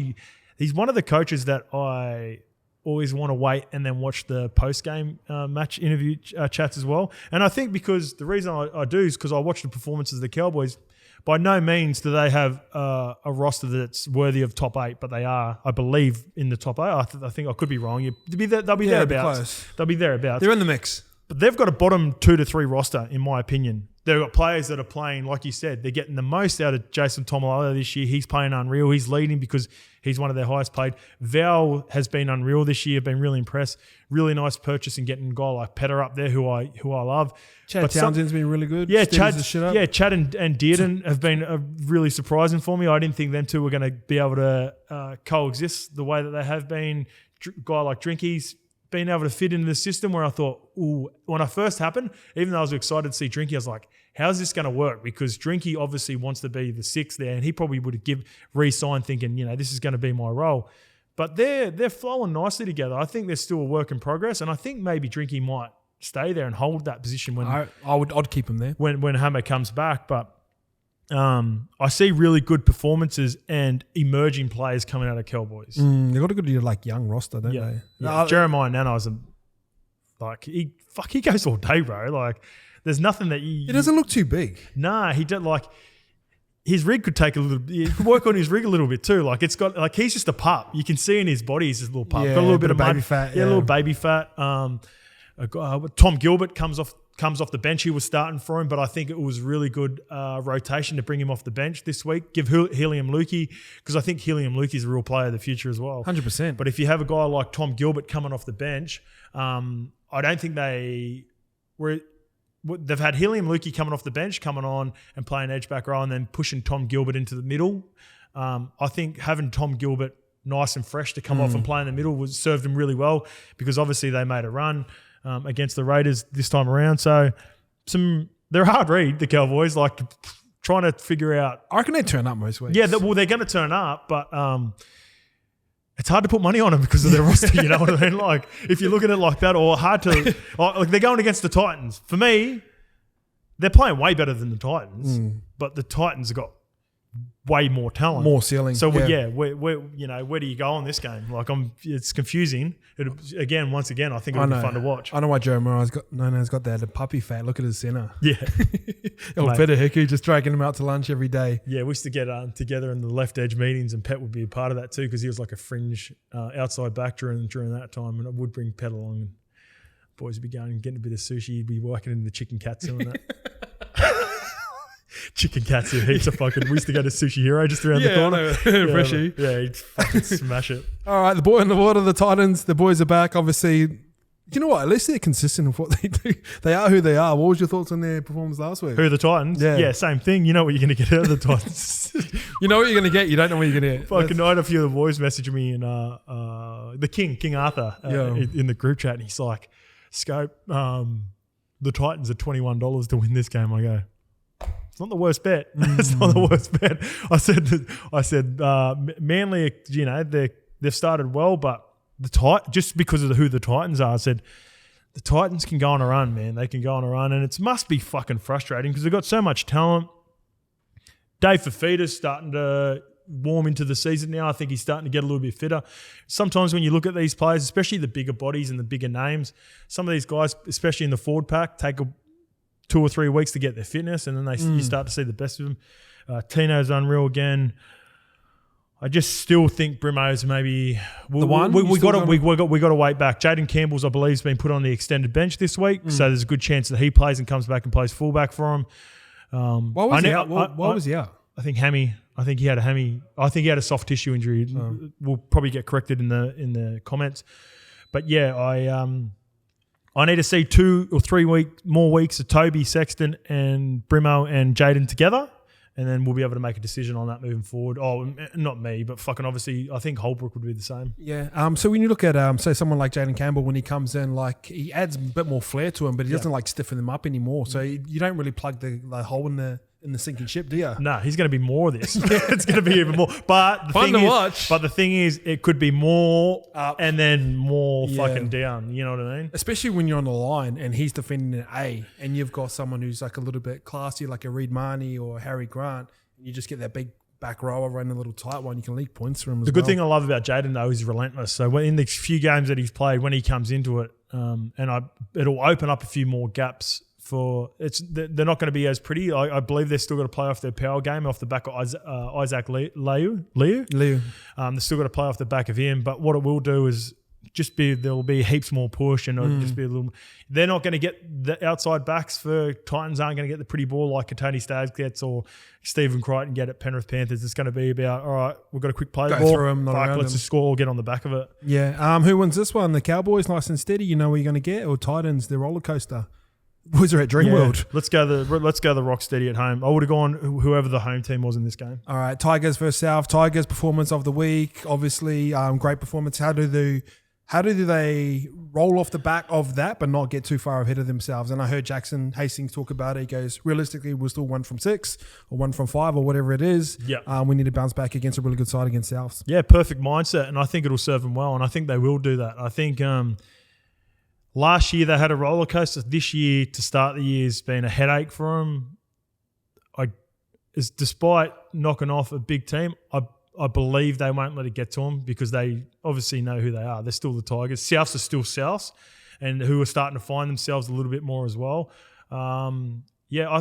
He's one of the coaches that I always want to wait and then watch the post-game match interview chats as well. And I think because the reason I do is because I watch the performances of the Cowboys. By no means do they have a roster that's worthy of top 8, but they are, I believe, in the top 8. I think I could be wrong. They'll be thereabouts. They'll be thereabouts. They're in the mix. But they've got a bottom 2 to 3 roster, in my opinion. They've got players that are playing, like you said, they're getting the most out of Jason Tomalolo this year. He's playing unreal. He's leading because he's one of their highest paid. Val has been unreal this year. Been really impressed. Really nice purchase in getting a guy like Parra up there, who I love. Chad Townsend's been really good. Yeah, Chad and Dearden have been really surprising for me. I didn't think them two were going to be able to coexist the way that they have been. Guy like Drinky's been able to fit into the system where I thought, ooh, when I first happened, even though I was excited to see Drinky, I was like, how's this going to work? Because Drinky obviously wants to be the 6th there, and he probably would have re-signed thinking, this is going to be my role. But they're flowing nicely together. I think they're still a work in progress, and I think maybe Drinky might stay there and hold that position when I'd keep him there when Hammer comes back. But I see really good performances and emerging players coming out of Cowboys. They've got a good young roster, don't they? Yeah. Jeremiah Nano's he goes all day, bro. Like, there's nothing that he doesn't look too big. Nah, he did his rig could take a little. He could work on his rig a little bit too. Like he's just a pup. You can see in his body he's just a little pup. Yeah, got a little bit of baby fat. Yeah, a little baby fat. Tom Gilbert comes off the bench. He was starting for him, but I think it was really good rotation to bring him off the bench this week. Give Helium Lukey, because I think Helium Lukey is a real player of the future as well. 100%. But if you have a guy like Tom Gilbert coming off the bench, I don't think they've had Helium Lukey coming off the bench, coming on and playing edge back row, and then pushing Tom Gilbert into the middle. I think having Tom Gilbert nice and fresh to come off and play in the middle served him really well, because obviously they made a run against the Raiders this time around. So they're a hard read, the Cowboys, like trying to figure out. I reckon they turn up most weeks. Yeah, they're going to turn up, but it's hard to put money on them because of their roster. You know what I mean? Like, if you look at it like that, or hard to like they're going against the Titans. For me, they're playing way better than the Titans, but the Titans have got way more talent, more ceiling. So where do you go on this game? Like it's confusing. Once again, I think it'll be fun to watch. I know why Joe Morai's got the puppy fat. Look at his centre. Yeah, better Hickey just dragging him out to lunch every day. Yeah, we used to get together in the left edge meetings, and Pet would be a part of that too because he was like a fringe outside back during that time, and I would bring Pet along. And boys would be going and getting a bit of sushi. He'd be working in the chicken katsu and that. Chicken katsu, heaps of fucking. We used to go to Sushi Hero just around the corner. Freshy. Yeah, he'd fucking smash it. All right, the boy in the water, the Titans. The boys are back. Obviously, you know what? At least they're consistent with what they do. They are who they are. What was your thoughts on their performance last week? Who are the Titans? Yeah, same thing. You know what you're going to get out of the Titans. You know what you're going to get. You don't know what you're going to get. Fucking, I had a few of the boys messaging me and the King Arthur in the group chat, and he's like, "Scope, the Titans are $21 to win this game." I go, it's not the worst bet. It's not the worst bet. I said, Manly, they've started well, but just because of who the Titans are, I said, the Titans can go on a run, man. They can go on a run, and it must be fucking frustrating because they've got so much talent. Dave Fafita's starting to warm into the season now. I think he's starting to get a little bit fitter. Sometimes when you look at these players, especially the bigger bodies and the bigger names, some of these guys, especially in the forward pack, take 2 or 3 weeks to get their fitness, and then you start to see the best of them. Tino's unreal again. I just still think Brimo's maybe we got to wait back. Jaden Campbell's, I believe, has been put on the extended bench this week, so there's a good chance that he plays and comes back and plays fullback for him. Why was he out? Why was he out? I think hammy. I think he had a hammy. I think he had a soft tissue injury. We'll probably get corrected in the comments, but yeah, I need to see 2 or 3 more weeks of Toby, Sexton, and Brimo and Jaden together, and then we'll be able to make a decision on that moving forward. Oh, not me, but fucking obviously, I think Holbrook would be the same. Yeah. So when you look at say someone like Jaden Campbell, when he comes in, like he adds a bit more flair to him, but he doesn't like stiffen them up anymore. So you don't really plug the hole in the sinking ship, do you? No, he's going to be more of this. It's going to be even more. But the thing is, it could be more up and then more fucking down. You know what I mean? Especially when you're on the line and he's defending an A, and you've got someone who's like a little bit classy, like a Reid Marnie or Harry Grant, and you just get that big back rower running a little tight one. You can leak points from him. The good thing I love about Jaden though is he's relentless. So in the few games that he's played, when he comes into it, it'll open up a few more gaps. They're not going to be as pretty. I believe they're still going to play off their power game off the back of Isaac Liu. They're still going to play off the back of him. But what it will do is there'll be heaps more push, and it'll just be a little. They're not going to get the outside backs for Titans. Aren't going to get the pretty ball like Tony Staggs gets or Stephen Crichton get at Penrith Panthers. It's going to be about, all right, we've got a quick play ball. Through them, let's just score or get on the back of it. Yeah. Who wins this one? The Cowboys, nice and steady. You know what you're going to get, or Titans, the roller coaster. Boys are at Dreamworld. Yeah. Let's go the rock steady at home. I would have gone whoever the home team was in this game. All right, Tigers versus South. Tigers performance of the week, obviously, great performance. How do they roll off the back of that, but not get too far ahead of themselves? And I heard Jackson Hastings talk about it. He goes, realistically, we're still 1 from 6 or 1 from 5 or whatever it is. Yeah, we need to bounce back against a really good side against Souths. Yeah, perfect mindset, and I think it'll serve them well, and I think they will do that. I think. Last year they had a roller coaster. This year, to start the year, has been a headache for them. Despite knocking off a big team, I believe they won't let it get to them because they obviously know who they are. They're still the Tigers. Souths are still Souths, and who are starting to find themselves a little bit more as well. I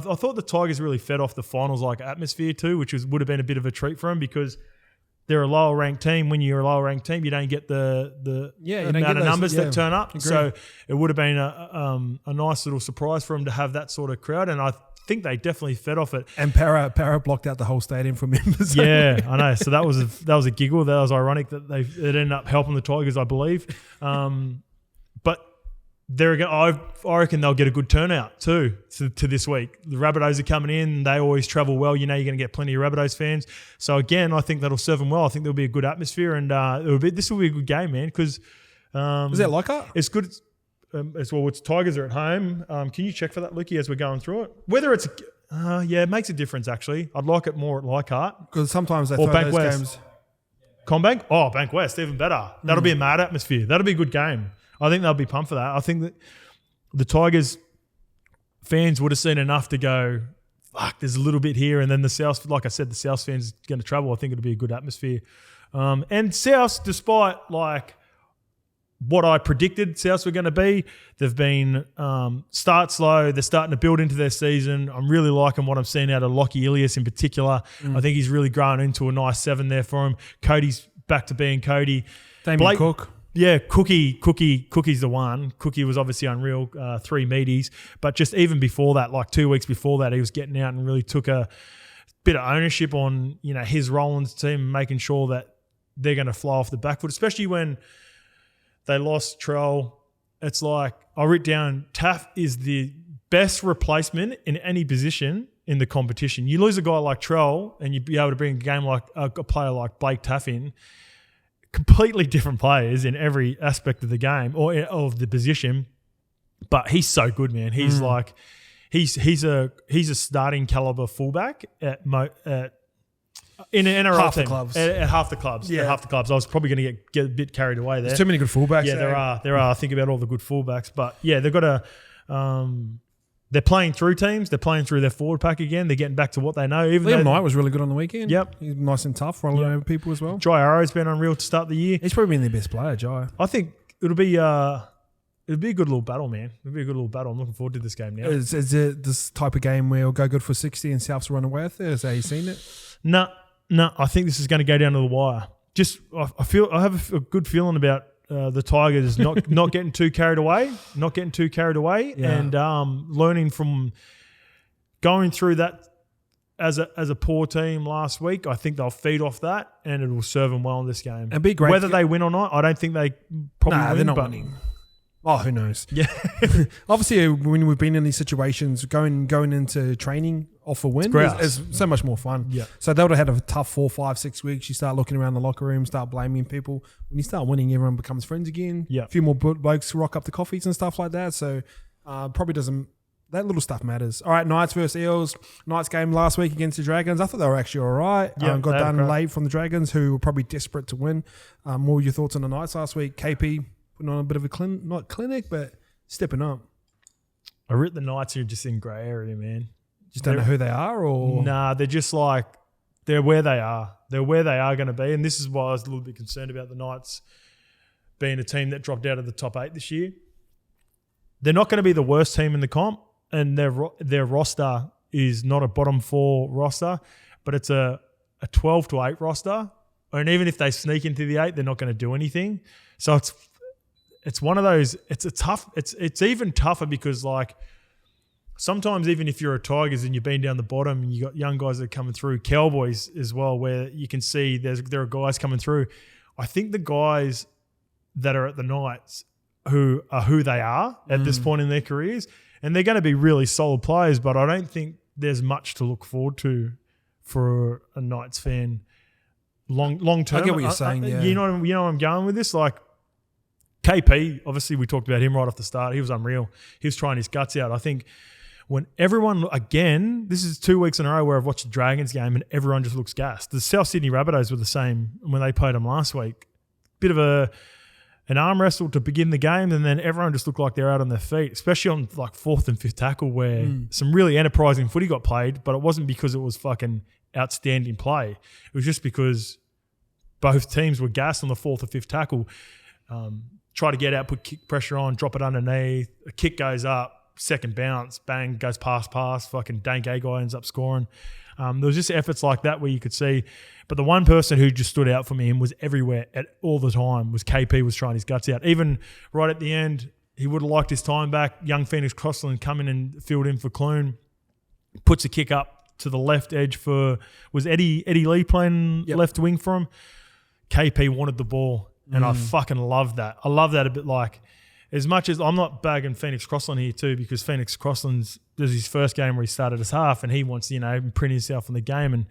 thought the Tigers really fed off the finals-like atmosphere too, which would have been a bit of a treat for them because they're a lower ranked team. When you're a lower ranked team, you don't get the amount of numbers that turn up. Agreed. So it would have been a nice little surprise for them to have that sort of crowd, and I think they definitely fed off it. And Parra blocked out the whole stadium for members. Yeah, I know. So that was a giggle. That was ironic that it ended up helping the Tigers, I believe. But I reckon they'll get a good turnout too to this week. The Rabbitohs are coming in. They always travel well. You know you're going to get plenty of Rabbitohs fans. So again, I think that'll serve them well. I think there'll be a good atmosphere, and this will be a good game, man. Because is that Olakau'atu? It's good. It's Tigers are at home. Can you check for that, Lukey, as we're going through it? Whether it's it makes a difference actually. I'd like it more at Olakau'atu because sometimes they throw those games. Combank? Oh, Bank West, even better. That'll be a mad atmosphere. That'll be a good game. I think they'll be pumped for that. I think that the Tigers fans would have seen enough to go, fuck, there's a little bit here. And then the South, like I said, the South fans going to travel. I think it'll be a good atmosphere. And South, despite like what I predicted South were going to be, they've been start slow. They're starting to build into their season. I'm really liking what I'm seeing out of Lockie Ilias in particular. I think he's really grown into a nice 7 there for him. Cody's back to being Cody. Damien Cook. Yeah, Cookie's the one. Cookie was obviously unreal, 3 meaties. But just even before that, like 2 weeks before that, he was getting out and really took a bit of ownership on, you know, his role in the team, making sure that they're going to fly off the back foot, especially when they lost Trell. It's like, I wrote down, Taff is the best replacement in any position in the competition. You lose a guy like Trell and you'd be able to bring a player like Blake Taff in, completely different players in every aspect of the game or of the position, but he's so good, man. He's like, he's a starting caliber fullback in an NRL half team. The clubs. At half the clubs. Yeah. At half the clubs. I was probably going to get a bit carried away there. There's too many good fullbacks. Yeah, there are. I think about all the good fullbacks, but yeah, they've got they're playing through teams. They're playing through their forward pack again. They're getting back to what they know. Liam Knight was really good on the weekend. Yep. He's nice and tough, rolling over people as well. Jai Arrow's been unreal to start the year. He's probably been their best player, Jai. I think it'll be a good little battle, man. It'll be a good little battle. I'm looking forward to this game now. Is it this type of game where it'll go good for 60 and Souths run away with it? Is that you seen it? No. I think this is going to go down to the wire. I have a good feeling about the Tigers not getting too carried away, and learning from going through that as a poor team last week. I think they'll feed off that, and it will serve them well in this game. It'd be great whether they win or not. I don't think they probably win. They're not winning. Oh, who knows? Yeah. Obviously, when we've been in these situations, going into training off a win is so much more fun. Yeah. So they would have had a tough 4, 5, 6 weeks. You start looking around the locker room, start blaming people. When you start winning, everyone becomes friends again. Yeah. A few more blokes rock up the coffees and stuff like that. So probably doesn't. That little stuff matters. All right, Knights versus Eels. Knights game last week against the Dragons. I thought they were actually all right. Yeah, got done late from the Dragons, who were probably desperate to win. What were your thoughts on the Knights last week? KP putting on a bit of a not clinic, but stepping up. I read the Knights are just in grey area, man. Just don't know who they are, or nah, they're just like they're where they are. They're where they are going to be, and this is why I was a little bit concerned about the Knights being a team that dropped out of the top 8 this year. They're not going to be the worst team in the comp, and their roster is not a bottom 4 roster, but it's a 12 to 8 roster. And even if they sneak into the 8, they're not going to do anything. So it's one of those. It's even tougher because like. Sometimes even if you're a Tigers and you've been down the bottom and you got young guys that are coming through, Cowboys as well, where you can see there are guys coming through. I think the guys that are at the Knights who they are at this point in their careers, and they're going to be really solid players, but I don't think there's much to look forward to for a Knights fan long term. I get what you're saying, yeah. You know where I'm going with this? Like KP, obviously we talked about him right off the start. He was unreal. He was trying his guts out. I think when everyone, again, this is 2 weeks in a row where I've watched the Dragons game and everyone just looks gassed. The South Sydney Rabbitohs were the same when they played them last week. Bit of an arm wrestle to begin the game, and then everyone just looked like they're out on their feet, especially on like 4th and 5th tackle where some really enterprising footy got played, but it wasn't because it was fucking outstanding play. It was just because both teams were gassed on the 4th or 5th tackle. Try to get out, put kick pressure on, drop it underneath, a kick goes up, second bounce, bang, goes past, fucking Dank guy ends up scoring. There was just efforts like that where you could see. But the one person who just stood out for me and was everywhere all the time was KP was trying his guts out. Even right at the end, he would have liked his time back. Young Phoenix Crossland come in and filled in for Clune. Puts a kick up to the left edge for, was Eddie Lee playing left wing for him? KP wanted the ball. And I fucking love that. I love that a bit like, as much as I'm not bagging Phoenix Crossland here too, because Phoenix Crossland's, there's his first game where he started as half and he wants to, imprint himself on the game.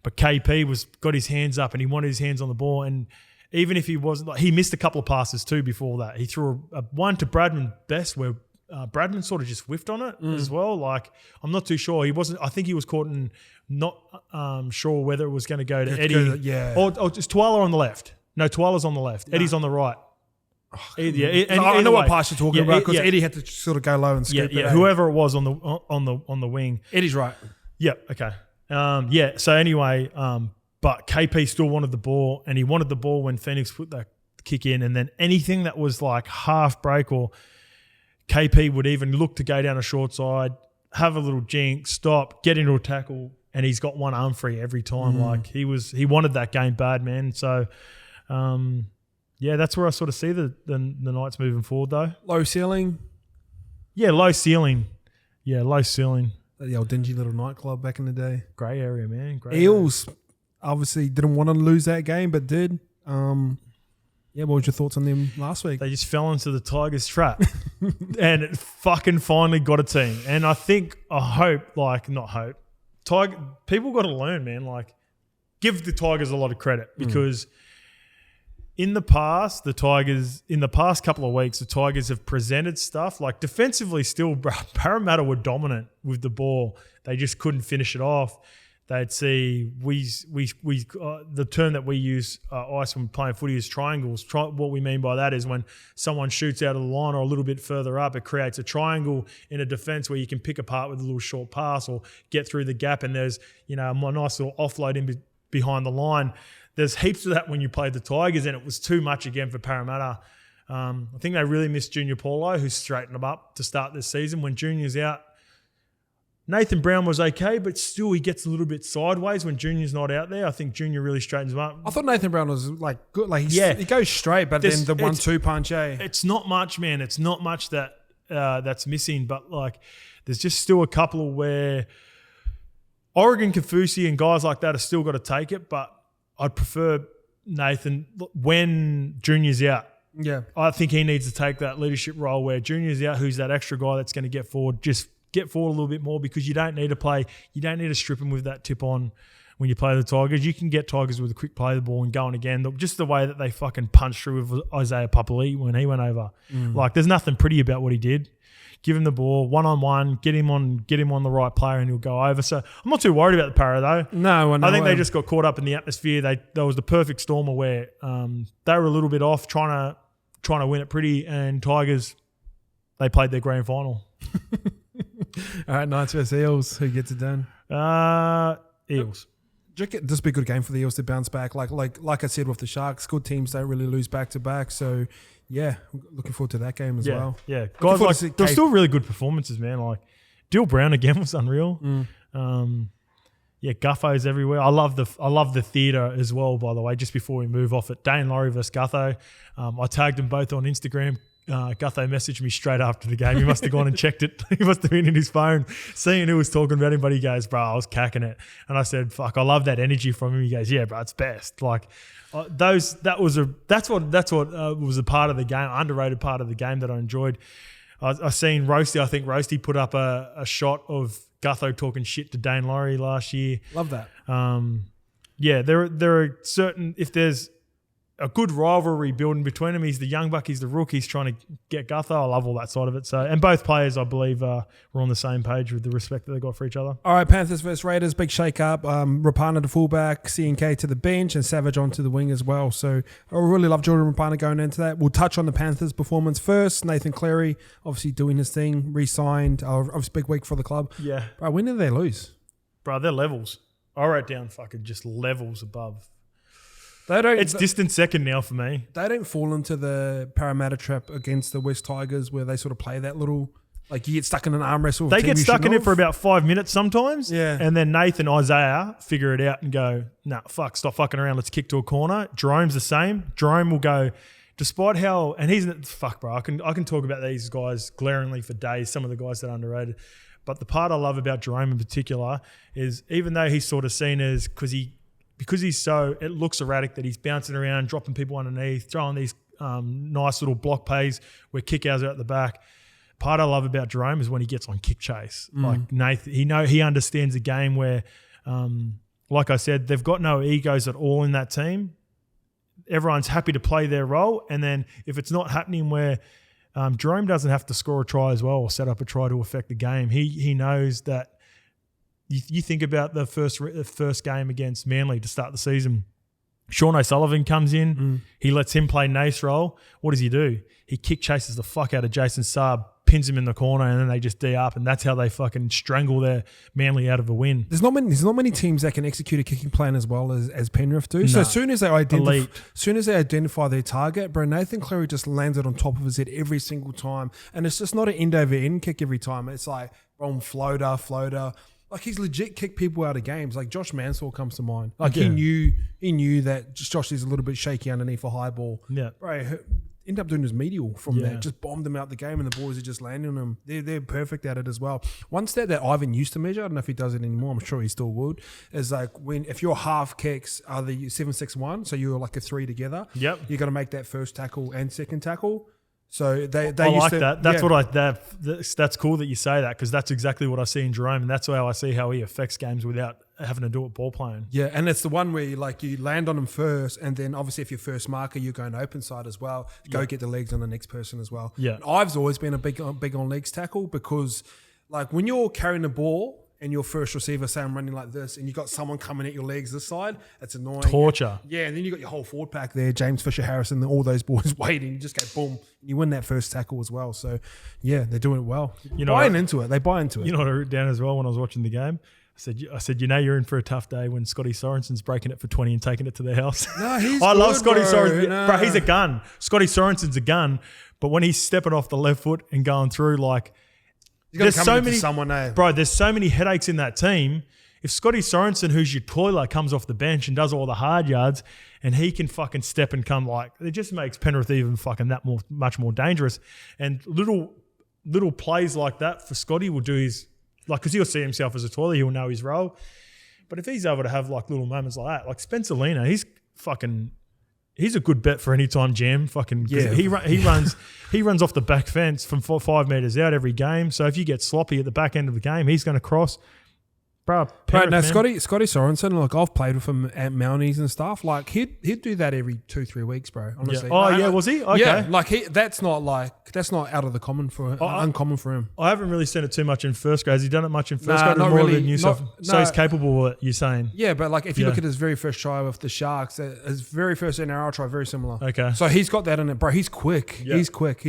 But KP got his hands up and he wanted his hands on the ball. And even if he wasn't, he missed a couple of passes too before that. He threw a one to Bradman Best where Bradman sort of just whiffed on it as well. Like, I'm not too sure. He wasn't, I think he was caught in not sure whether it was going to go to Eddie or just Tuala on the left. No, Tuala's on the left. No. Eddie's on the right. I know what pass you're talking about because Eddie had to sort of go low and scoop it. Whoever it was on the wing. Eddie's right. Yeah. Okay. Yeah. So anyway, but KP still wanted the ball, and he wanted the ball when Phoenix put that kick in, and then anything that was like half break, or KP would even look to go down a short side, have a little jink, stop, get into a tackle, and he's got one arm free every time. Like he wanted that game bad, man. So, yeah, that's where I sort of see the Knights moving forward, though. Low ceiling. Yeah, low ceiling. Yeah, low ceiling. The old dingy little nightclub back in the day. Grey area, man. Grey Eels obviously didn't want to lose that game, but did. Yeah, what was your thoughts on them last week? They just fell into the Tigers' trap, and it fucking finally got a team. And I hope, people got to learn, man. Like, give the Tigers a lot of credit, because in the past couple of weeks, the Tigers have presented stuff like defensively. Still, Parramatta were dominant with the ball. They just couldn't finish it off. They'd see the term that we use, ice, when playing footy, is triangles. What we mean by that is when someone shoots out of the line or a little bit further up, it creates a triangle in a defence where you can pick apart with a little short pass or get through the gap, and there's a nice little offload in behind the line. There's heaps of that when you played the Tigers, and it was too much again for Parramatta. I think they really missed Junior Paulo, who's straightened them up to start this season. When Junior's out, Nathan Brown was okay, but still he gets a little bit sideways when Junior's not out there. I think Junior really straightens him up. I thought Nathan Brown was like good. Like he goes straight, but then the 1-2 punch, It's not much, man. It's not much that that's missing, but like there's just still a couple where Oregon, Kafusi and guys like that have still got to take it, but I'd prefer Nathan when Junior's out. Yeah. I think he needs to take that leadership role where Junior's out, who's that extra guy that's going to get forward, just get forward a little bit more, because you don't need to strip him with that tip on when you play the Tigers. You can get Tigers with a quick play of the ball and going again. Just the way that they fucking punched through with Isaiah Papali'i when he went over. Like, there's nothing pretty about what he did. Give him the ball, one-on-one, get him on the right player, and he'll go over. So I'm not too worried about the Parra, though. No, I think they just got caught up in the atmosphere. There was the perfect storm of where they were a little bit off, trying to win it pretty, and Tigers, they played their grand final. All right, Knights versus Eels. Who gets it done? Eels. This will be a good game for the Eels to bounce back. Like I said with the Sharks, good teams don't really lose back to back. So yeah, looking forward to that game as well. Yeah, guys, there were still really good performances, man. Like Dill Brown again was unreal. Yeah, Gutho's everywhere. I love the theatre as well, by the way, just before we move off it. Dane Laurie versus Gutho. I tagged them both on Instagram. Gutho messaged me straight after the game. He must have gone and checked it. He must have been in his phone, seeing who was talking about him, but he goes, bro, I was cacking it. And I said, fuck, I love that energy from him. He goes, yeah, bro, it's best. Like, that's what was a part of the game, underrated part of the game that I enjoyed. I seen Roasty. I think Roasty put up a shot of Gutho talking shit to Dane Laurie last year. Love that. Yeah, there are certain, if there's a good rivalry building between them, he's the young buck, he's the rook, he's trying to get Gutho. I love all that side of it. So, and both players, I believe, were on the same page with the respect that they got for each other. All right, Panthers versus Raiders, big shake-up. Rapana to fullback, CNK to the bench, and Savage onto the wing as well. So I really love Jordan Rapana going into that. We'll touch on the Panthers' performance first. Nathan Cleary, obviously doing his thing, re-signed. Obviously big week for the club. Yeah. Bro, when did they lose? Bro, they're levels. I wrote down fucking just levels above. It's distant second now for me. They don't fall into the Parramatta trap against the West Tigers where they sort of play that little, like you get stuck in an arm wrestle. They get stuck in it for about 5 minutes sometimes. Yeah. And then Nathan, Isaiah figure it out and go, nah, fuck, stop fucking around. Let's kick to a corner. Jerome's the same. Jerome will go, despite how, and he's, fuck bro, I can talk about these guys glaringly for days, some of the guys that are underrated. But the part I love about Jerome in particular is even though he's sort of seen as, because he's so, it looks erratic that he's bouncing around, dropping people underneath, throwing these nice little block plays where kick-outs are at the back. Part I love about Jerome is when he gets on kick chase. Like Nathan, he understands a game where, like I said, they've got no egos at all in that team. Everyone's happy to play their role. And then if it's not happening where Jerome doesn't have to score a try as well or set up a try to affect the game, he knows that. You think about the first game against Manly to start the season. Sean O'Sullivan comes in. He lets him play Nace role. What does he do? He kick chases the fuck out of Jason Saab, pins him in the corner, and then they just D up, and that's how they fucking strangle their Manly out of a win. There's not many teams that can execute a kicking plan as well as Penrith do. So as soon as they identify their target, bro, Nathan Cleary just lands it on top of his head every single time, and it's just not an end over end kick every time. It's like floater. Like he's legit kicked people out of games. Like Josh Mansell comes to mind. Like he knew that Josh is a little bit shaky underneath a high ball. Yeah, bro. End up doing his medial from that. Just bombed them out the game, and the boys are just landing on them. They're perfect at it as well. One stat that Ivan used to measure, I don't know if he does it anymore, I'm sure he still would, is like if your half kicks are the 7-6-1, so you're like a 3 together, you're going to make that first tackle and second tackle. So they I used like to, that. That's cool that you say that, because that's exactly what I see in Jerome, and that's how I see how he affects games without having to do it ball playing. Yeah, and it's the one where you land on him first, and then obviously if you're first marker, you're going open side as well. Go get the legs on the next person as well. Yeah, and I've always been a big on legs tackle, because like when you're carrying the ball and your first receiver, say I'm running like this, and you got someone coming at your legs this side, it's annoying. Torture. Yeah, and then you got your whole forward pack there, James Fisher-Harrison, all those boys waiting. You just go boom, and you win that first tackle as well. So yeah, they're doing it well. They buy into it. You know what I wrote down as well when I was watching the game? I said, you're in for a tough day when Scotty Sorensen's breaking it for 20 and taking it to their house. No, he's I good, love Scotty bro. Sorensen. No. Bro, he's a gun. Scotty Sorensen's a gun. But when he's stepping off the left foot and going through, like, there's so many, bro, there's so many headaches in that team. If Scotty Sorensen, who's your toiler, comes off the bench and does all the hard yards, and he can fucking step and come, like, it just makes Penrith even fucking much more dangerous. And little plays like that for Scotty will do his, like, because he'll see himself as a toiler, he'll know his role. But if he's able to have like little moments like that, like Spencer Lena, he's a good bet for anytime jam. Fucking he runs off the back fence from 5 meters out every game. So if you get sloppy at the back end of the game, he's going to cross. Bro, Scotty Sorensen, like I've played with him at Mounties and stuff. Like he'd do that every 2-3 weeks, bro. Honestly. Yeah. Oh yeah, was he? Okay. Yeah, like that's not out of the common for uncommon for him. I haven't really seen it too much in first grade. Has he done it much in first grade? Not more really. Than New South? So he's capable of it, you're saying? Yeah, but like if you look at his very first try with the Sharks, his very first NRL try, very similar. Okay. So he's got that in it, bro. He's quick. Yeah. He's quick.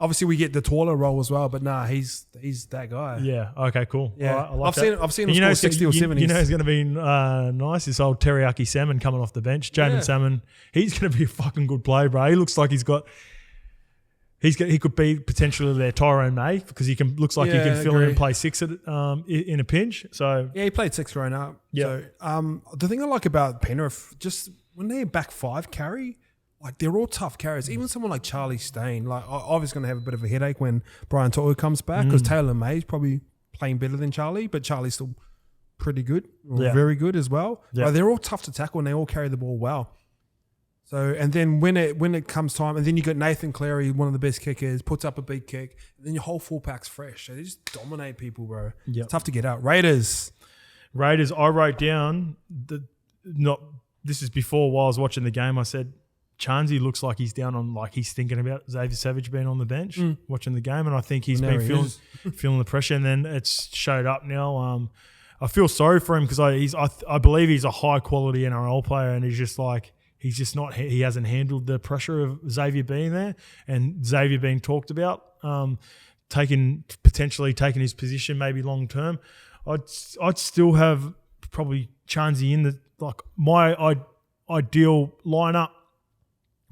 Obviously, we get the taller role as well, but he's that guy. Yeah. Okay. Cool. Yeah. Right, I like I've seen him score 60 or 70. You know, he's going to be nice. This old teriyaki salmon coming off the bench. Jamin Salmon. He's going to be a fucking good player, bro. He looks like he could be potentially their Tyrone May, because looks like he can fill in and play 6 in a pinch. So yeah, he played 6 growing up. Yeah. So the thing I like about Penrith, just when they're back 5 carry, like they're all tough carriers. Even someone like Charlie Stain, like obviously going to have a bit of a headache when Brian To'o comes back, because Taylor May's probably playing better than Charlie, but Charlie's still pretty good, very good as well. Yeah. Like they're all tough to tackle and they all carry the ball well. So and then when it comes time, and then you got Nathan Cleary, one of the best kickers, puts up a big kick, and then your whole full pack's fresh. So they just dominate people, bro. Yep. It's tough to get out. Raiders. I wrote down this is before while I was watching the game. I said, Charnsey looks like he's down on, like he's thinking about Xavier Savage being on the bench watching the game, and I think he's been feeling the pressure, and then it's showed up now. I feel sorry for him, because I believe he's a high quality NRL player, and he hasn't handled the pressure of Xavier being there, and Xavier being talked about potentially taking his position maybe long term. I'd still have probably Charnsey in my ideal lineup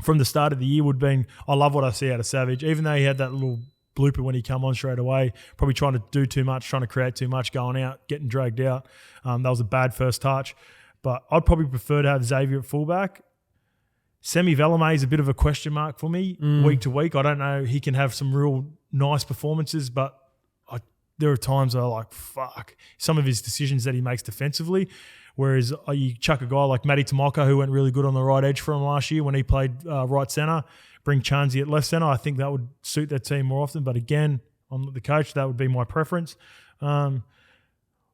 from the start of the year would be, I love what I see out of Savage, even though he had that little blooper when he come on straight away, probably trying to do too much, trying to create too much, going out, getting dragged out. That was a bad first touch. But I'd probably prefer to have Xavier at fullback. Semi Valame is a bit of a question mark for me week to week. I don't know. He can have some real nice performances, but there are times where I'm like, fuck, some of his decisions that he makes defensively. Whereas you chuck a guy like Matty Tomoko, who went really good on the right edge for him last year when he played right centre, bring Charnsey at left centre. I think that would suit their team more often. But again, I'm not the coach. That would be my preference.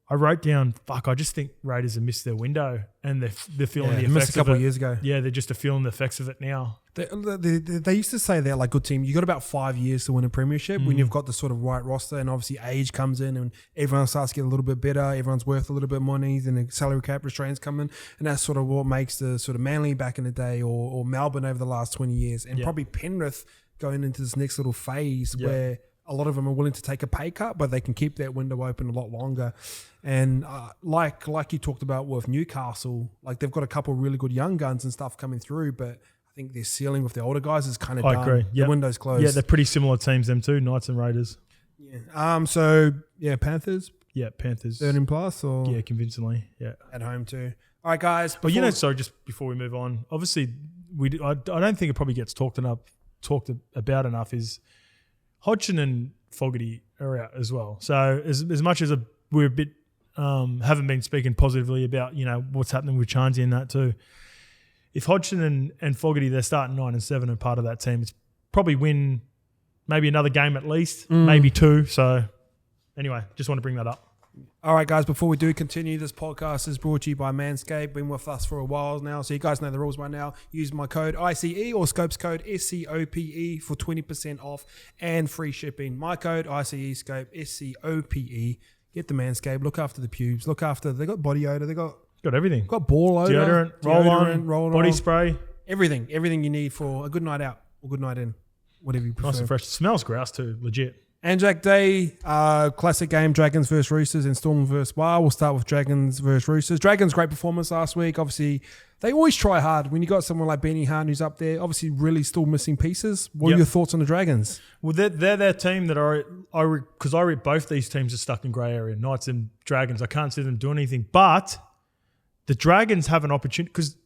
I wrote down, I just think Raiders have missed their window, and they're feeling the effects missed a couple of of years ago. Yeah, they're just feeling the effects of it now. They used to say they're like good team. You got about 5 years to win a premiership when you've got the sort of right roster, and obviously age comes in and everyone starts to get a little bit better. Everyone's worth a little bit more money, then the salary cap restraints come in, and that's sort of what makes the sort of Manly back in the day or Melbourne over the last 20 years, and probably Penrith going into this next little phase where a lot of them are willing to take a pay cut, but they can keep that window open a lot longer. And like you talked about with Newcastle, like they've got a couple of really good young guns and stuff coming through, but I think their ceiling with the older guys is kind of done. I agree. Yep. The window's closed. Yeah, they're pretty similar teams, them too, Knights and Raiders. Yeah. So, yeah, Panthers. Yeah, Panthers. 13 plus or? Yeah, convincingly. Yeah. At home too. All right, guys. But sorry, just before we move on, obviously, I don't think it probably gets talked about enough is Hodgson and Fogarty are out as well. So as much as we're a bit haven't been speaking positively about what's happening with Charnsey and that too. If Hodgson and Fogarty, they're starting 9 and 7 and part of that team, it's probably win maybe another game at least, maybe 2. So anyway, just want to bring that up. All right, guys, before we do continue, this podcast is brought to you by Manscaped. Been with us for a while now, so you guys know the rules by now. Use my code ICE or Scopes code SCOPE for 20% off and free shipping. My code ICE Scope SCOPE. Get the Manscaped. Look after the pubes. They got body odor. They got everything. Got ball odor. Deodorant, roll on, body spray. Everything you need for a good night out or good night in, whatever you prefer. Nice and fresh. Smells grouse too, legit. Anzac Day, classic game, Dragons versus Roosters and Storm versus Bar. We'll start with Dragons versus Roosters. Dragons, great performance last week. Obviously, they always try hard. When you got someone like Benny Hart who's up there, obviously really still missing pieces. What are your thoughts on the Dragons? Well, they're their team that because I read both these teams are stuck in grey area, Knights and Dragons. I can't see them doing anything. But the Dragons have an opportunity because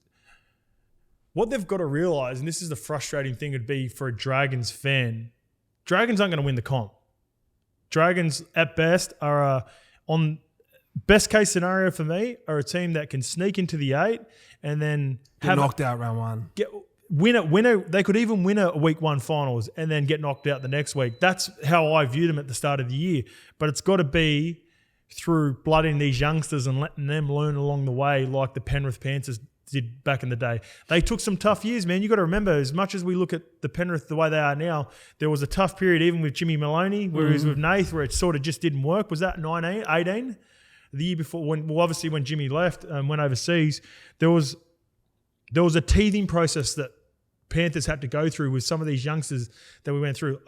what they've got to realise, and this is the frustrating thing it'd be for a Dragons fan, Dragons aren't going to win the comp. Dragons, at best, are on best case scenario for me, are a team that can sneak into the 8 and then get knocked out round 1. Win. They could even win a week 1 finals and then get knocked out the next week. That's how I viewed them at the start of the year. But it's got to be through blooding these youngsters and letting them learn along the way, like the Penrith Panthers did back in the day. They took some tough years, man. You got to remember, as much as we look at the Penrith the way they are now, there was a tough period even with Jimmy Maloney, where he was with Nath, where it sort of just didn't work. Was that 19, 18? The year before, obviously when Jimmy left and went overseas, there was a teething process that Panthers had to go through with some of these youngsters that we went through.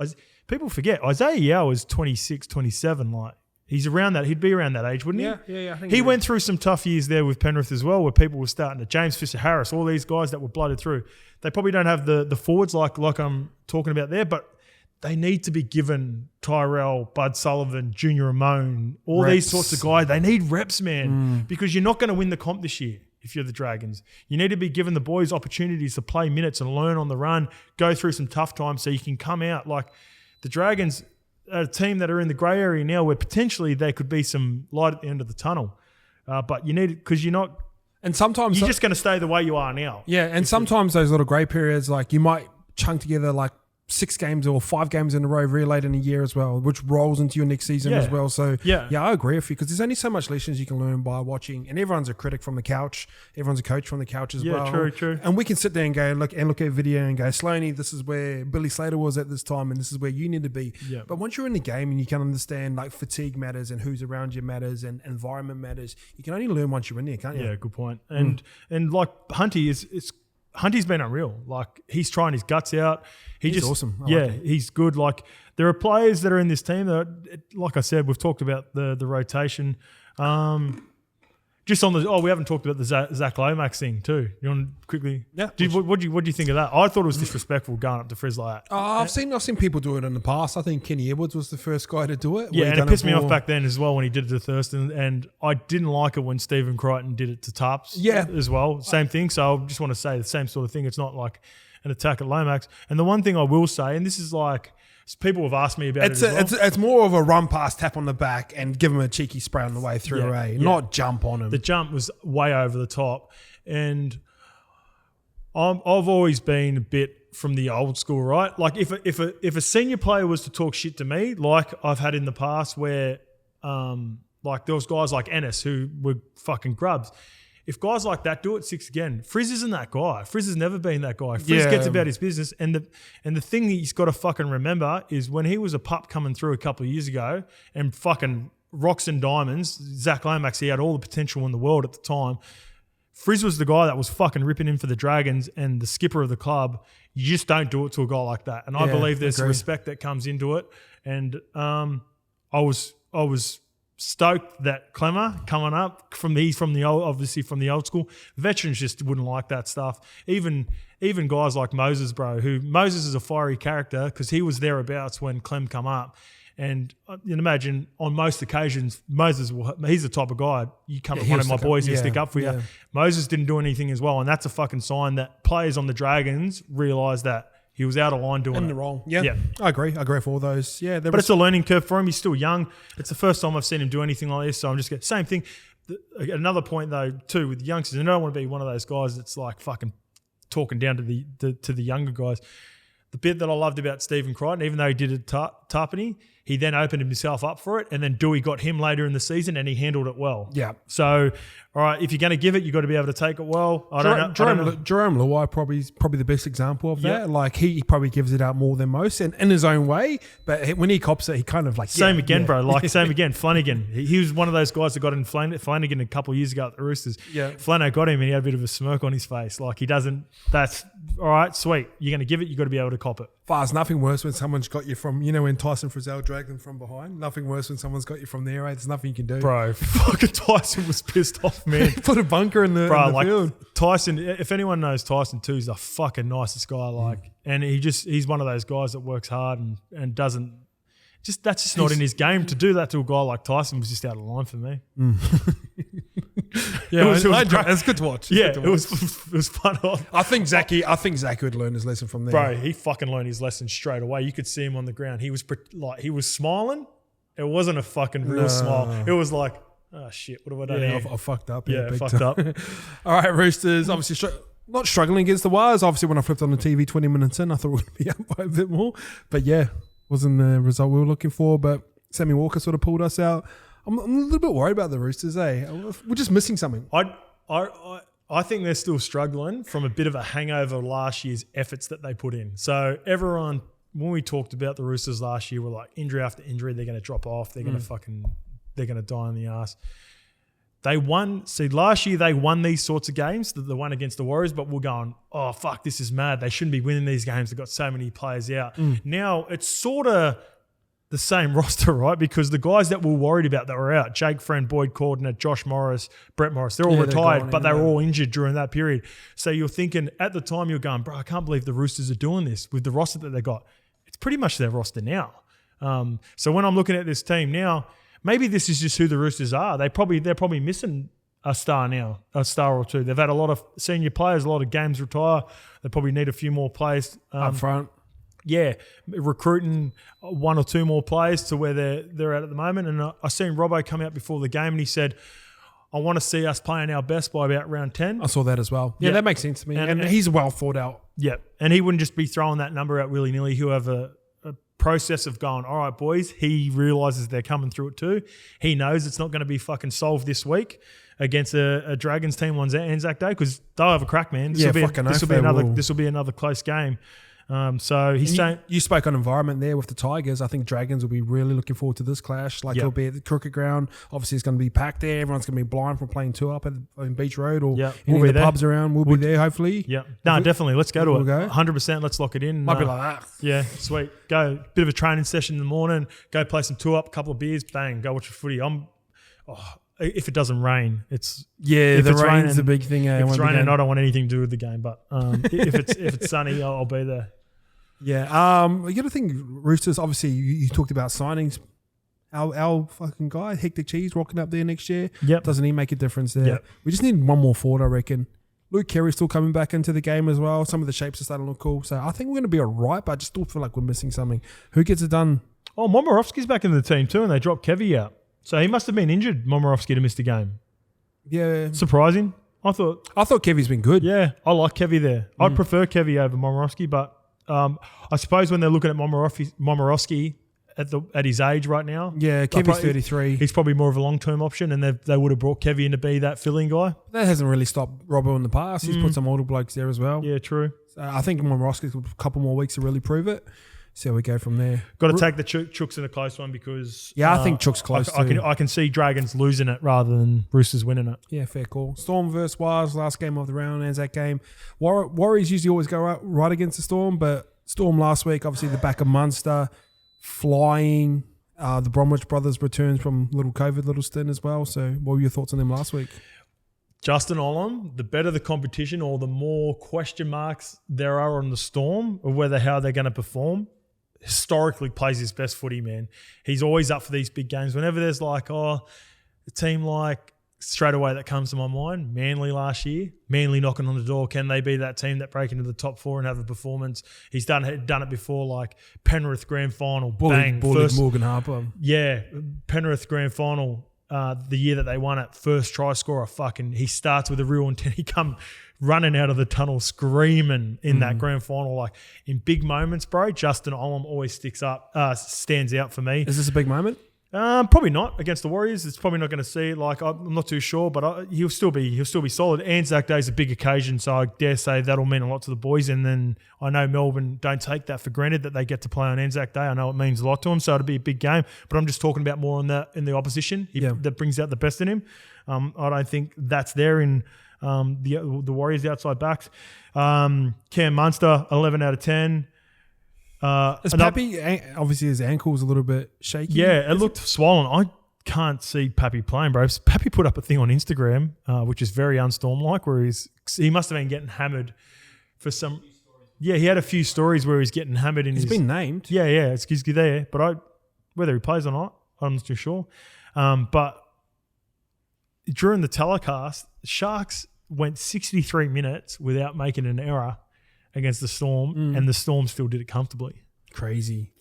People forget, Isaiah Yao was 26, 27, like, he's around that. He'd be around that age, wouldn't he? Yeah. I think he went through some tough years there with Penrith as well, where people were starting to James Fisher-Harris, all these guys that were blooded through. They probably don't have the forwards like I'm talking about there, but they need to be given Tyrell, Bud Sullivan, Junior Ramon, all reps. These sorts of guys. They need reps, man, because you're not going to win the comp this year if you're the Dragons. You need to be giving the boys opportunities to play minutes and learn on the run, go through some tough times so you can come out. Like the Dragons, a team that are in the grey area now where potentially there could be some light at the end of the tunnel. But you need it because you're not... And sometimes... You're just going to stay the way you are now. Yeah, and sometimes those little grey periods, like you might chunk together like 6 games or 5 games in a row very late in a year as well, which rolls into your next season as well. So yeah, I agree with you because there's only so much lessons you can learn by watching, and everyone's a critic from the couch. Everyone's a coach from the couch as well. Yeah, true. And we can sit there and go look at video and go, Sloaney, this is where Billy Slater was at this time, and this is where you need to be. Yeah. But once you're in the game and you can understand like fatigue matters and who's around you matters and environment matters, you can only learn once you're in there, can't you? Yeah, good point. And like Hunty's been unreal. Like he's trying his guts out. He's awesome. He's good. Like there are players that are in this team that, like I said, we've talked about the rotation. Just on we haven't talked about the Zach Lomax thing too. You want to quickly? Yeah. What do you think of that? I thought it was disrespectful going up to Frizz like that. I've seen people do it in the past. I think Kenny Edwards was the first guy to do it. Yeah, and it pissed me off back then as well when he did it to Thurston, and I didn't like it when Stephen Crichton did it to Tarps. Yeah. As well, same thing. So I just want to say the same sort of thing. It's not like an attack at Lomax. And the one thing I will say, and this is like. People have asked me about it as well. It's more of a run past, tap on the back, and give him a cheeky spray on the way through, not jump on him. The jump was way over the top, and I've always been a bit from the old school, right? Like if a senior player was to talk shit to me, like I've had in the past, where like there was guys like Ennis who were fucking grubs. If guys like that do it, 6 again. Frizz isn't that guy. Frizz has never been that guy. Frizz gets about his business. And the thing that he's got to fucking remember is when he was a pup coming through a couple of years ago and fucking rocks and diamonds, Zach Lomax, he had all the potential in the world at the time. Frizz was the guy that was fucking ripping in for the Dragons and the skipper of the club. You just don't do it to a guy like that. And I believe there's some respect that comes into it. And I was stoked that Clemmer coming up from the old school. Veterans just wouldn't like that stuff. Even guys like Moses, bro, who Moses is a fiery character because he was thereabouts when Clem come up. And you can imagine on most occasions, Moses he's the type of guy, you come at one of my boys, he'll stick up for you. Moses didn't do anything as well. And that's a fucking sign that players on the Dragons realise that he was out of line doing in the wrong. Yeah. I agree for all those. Yeah. But it's a learning curve for him. He's still young. It's the first time I've seen him do anything like this. So I'm just same thing. Another point though, too, with youngsters, and I don't want to be one of those guys that's like fucking talking down to the younger guys. The bit that I loved about Stephen Crichton, even though he did it Tarpany, he then opened himself up for it, and then Dewey got him later in the season, and he handled it well. Yeah. So, all right, if you're going to give it, you've got to be able to take it well. Jerome Luai probably the best example of that. Like he probably gives it out more than most, and in his own way. But when he cops it, he kind of like same again. Flanagan. He was one of those guys that got in Flanagan a couple of years ago at the Roosters. Yeah. Flano got him, and he had a bit of a smirk on his face. Like he doesn't. That's all right. Sweet. You're going to give it. You've got to be able to cop it. There's nothing worse when someone's got you from, when Tyson Frizzell dragged them from behind. Nothing worse when someone's got you from there. There's nothing you can do. Bro, fucking Tyson was pissed off, man. Put a bunker in the field. Tyson, if anyone knows Tyson too, he's the fucking nicest guy. And he's one of those guys that works hard and doesn't. That's just not in his game. To do that to a guy like Tyson was just out of line for me. It's good to watch. It was fun. I think Zachy would learn his lesson from there. Bro, he fucking learned his lesson straight away. You could see him on the ground. He was smiling. It wasn't a fucking real smile. It was like, oh shit, what have I done here? I fucked up. I fucked up. All right, Roosters, obviously not struggling against the Wires. Obviously, when I flipped on the TV 20 minutes in, I thought we were going to be up by a bit more. But wasn't the result we were looking for. But Sammy Walker sort of pulled us out. I'm a little bit worried about the Roosters, We're just missing something. I think they're still struggling from a bit of a hangover of last year's efforts that they put in. So everyone, when we talked about the Roosters last year, we're like, injury after injury, they're going to drop off. They're going to die in the ass. They won. See, last year they won these sorts of games, the one against the Warriors, but we're going, oh, fuck, this is mad. They shouldn't be winning these games. They've got so many players out. Now, it's sort of the same roster, right? Because the guys that we're worried about that were out, Jake Friend, Boyd Cordner, Josh Morris, Brett Morris, they're all retired, but they were all injured during that period. So you're thinking, at the time, you're going, bro, I can't believe the Roosters are doing this with the roster that they got. It's pretty much their roster now. So when I'm looking at this team now, maybe this is just who the Roosters are. They're probably missing a star now, a star or two. They've had a lot of senior players, a lot of games retire. They probably need a few more players up front. Yeah, recruiting one or two more players to where they're at the moment. And I seen Robbo come out before the game and he said, I want to see us playing our best by about round 10. I saw that as well. Yeah, that makes sense to me. And he's well thought out. Yeah, and he wouldn't just be throwing that number out willy-nilly. He'll have a process of going, all right, boys, he realises they're coming through it too. He knows it's not going to be fucking solved this week against a Dragons team on Anzac Day because they'll have a crack, man. This will be another close game. So he's saying you spoke on environment there with the Tigers. I think Dragons will be really looking forward to this clash. It'll be at the cricket ground. Obviously, it's going to be packed there. Everyone's going to be blind from playing two up in Beach Road or any of the pubs around. We'll be there, hopefully. Yeah, definitely. Let's go to it. Go. 100%. Let's lock it in. Might be like that. Yeah, sweet. Go bit of a training session in the morning. Go play some two up, a couple of beers. Bang. Go watch your footy. If it doesn't rain, it's the rain's the big thing. If it's raining, I don't want anything to do with the game. But if it's sunny, I'll be there. Yeah. You got to think Roosters. Obviously, you talked about signings. Our fucking guy, Hectic Cheese, rocking up there next year. Yep. Doesn't he make a difference there? Yep. We just need one more forward, I reckon. Luke Keary's still coming back into the game as well. Some of the shapes are starting to look cool. So I think we're going to be all right, but I just still feel like we're missing something. Who gets it done? Oh, Momirovski's back in the team too, and they dropped Kevy out. So he must have been injured, Momirovski, to miss the game. Yeah. Surprising. I thought Kevy's been good. Yeah, I like Kevy there. I'd prefer Kevy over Momirovski, but I suppose when they're looking at Momirovski at his age right now. Yeah, Kevy's 33. He's probably more of a long-term option, and they would have brought Kevy in to be that filling guy. That hasn't really stopped Robbo in the past. He's put some older blokes there as well. Yeah, true. So I think Momirovski's got a couple more weeks to really prove it. see how we go from there. Got to take the Chooks in a close one because I think Chooks close too. I can see Dragons losing it rather than Roosters winning it. Yeah, fair call. Storm versus Wars, last game of the round, Anzac game. Warriors usually always go right against the Storm, but Storm last week, obviously the back of Munster, flying. The Bromwich brothers returns from little stint as well. So what were your thoughts on them last week? Justin Olam, the better the competition or the more question marks there are on the Storm of how they're going to perform, historically plays his best footy, man. He's always up for these big games. Whenever there's a team like, straight away that comes to my mind, Manly last year, Manly knocking on the door. Can they be that team that break into the top 4 and have a performance? He's done it before, like Penrith grand final, bang. Bullied Morgan Harper. Yeah, Penrith grand final, the year that they won it, first try scorer, he starts with a real intent. He come running out of the tunnel screaming in that grand final. Like in big moments, bro, Justin Olam always stands out for me. Is this a big moment? Probably not against the Warriors. It's probably not going to see it. Like I'm not too sure, but he'll still be solid. Anzac Day is a big occasion, so I dare say that'll mean a lot to the boys. And then I know Melbourne don't take that for granted that they get to play on Anzac Day. I know it means a lot to them, so it'll be a big game. But I'm just talking about more on that in the opposition that brings out the best in him. I don't think that's there in the Warriors outside backs. Cam Munster 11 out of 10. Pappy, obviously his ankle was a little bit shaky. Yeah, it looked swollen. I can't see Pappy playing, bro. Pappy put up a thing on Instagram, which is very unstorm-like, where he must have been getting hammered for some... Yeah, he had a few stories where he's getting hammered in He's been named. Yeah, it's there. But whether he plays or not, I'm not too sure. But during the telecast, Sharks went 63 minutes without making an error against the Storm, and the Storm still did it comfortably. Crazy.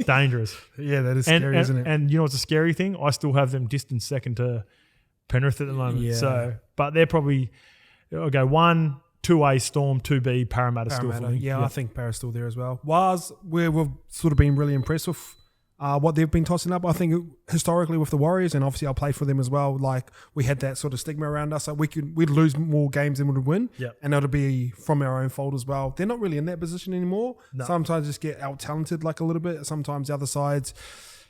Dangerous. Yeah, that is scary, isn't it? And you know what's a scary thing? I still have them distant second to Penrith at the moment. Yeah. So, but they're probably, I'll go 1, 2A Storm, 2B Parramatta still for me. Yeah, I think Parra's still there as well. Wars, we've sort of been really impressed with what they've been tossing up. I think historically with the Warriors, and obviously I'll play for them as well, like we had that sort of stigma around us. Like we'd lose more games than we'd win. Yep. And that'll be from our own fault as well. They're not really in that position anymore. No. Sometimes just get out-talented like a little bit. Sometimes the other sides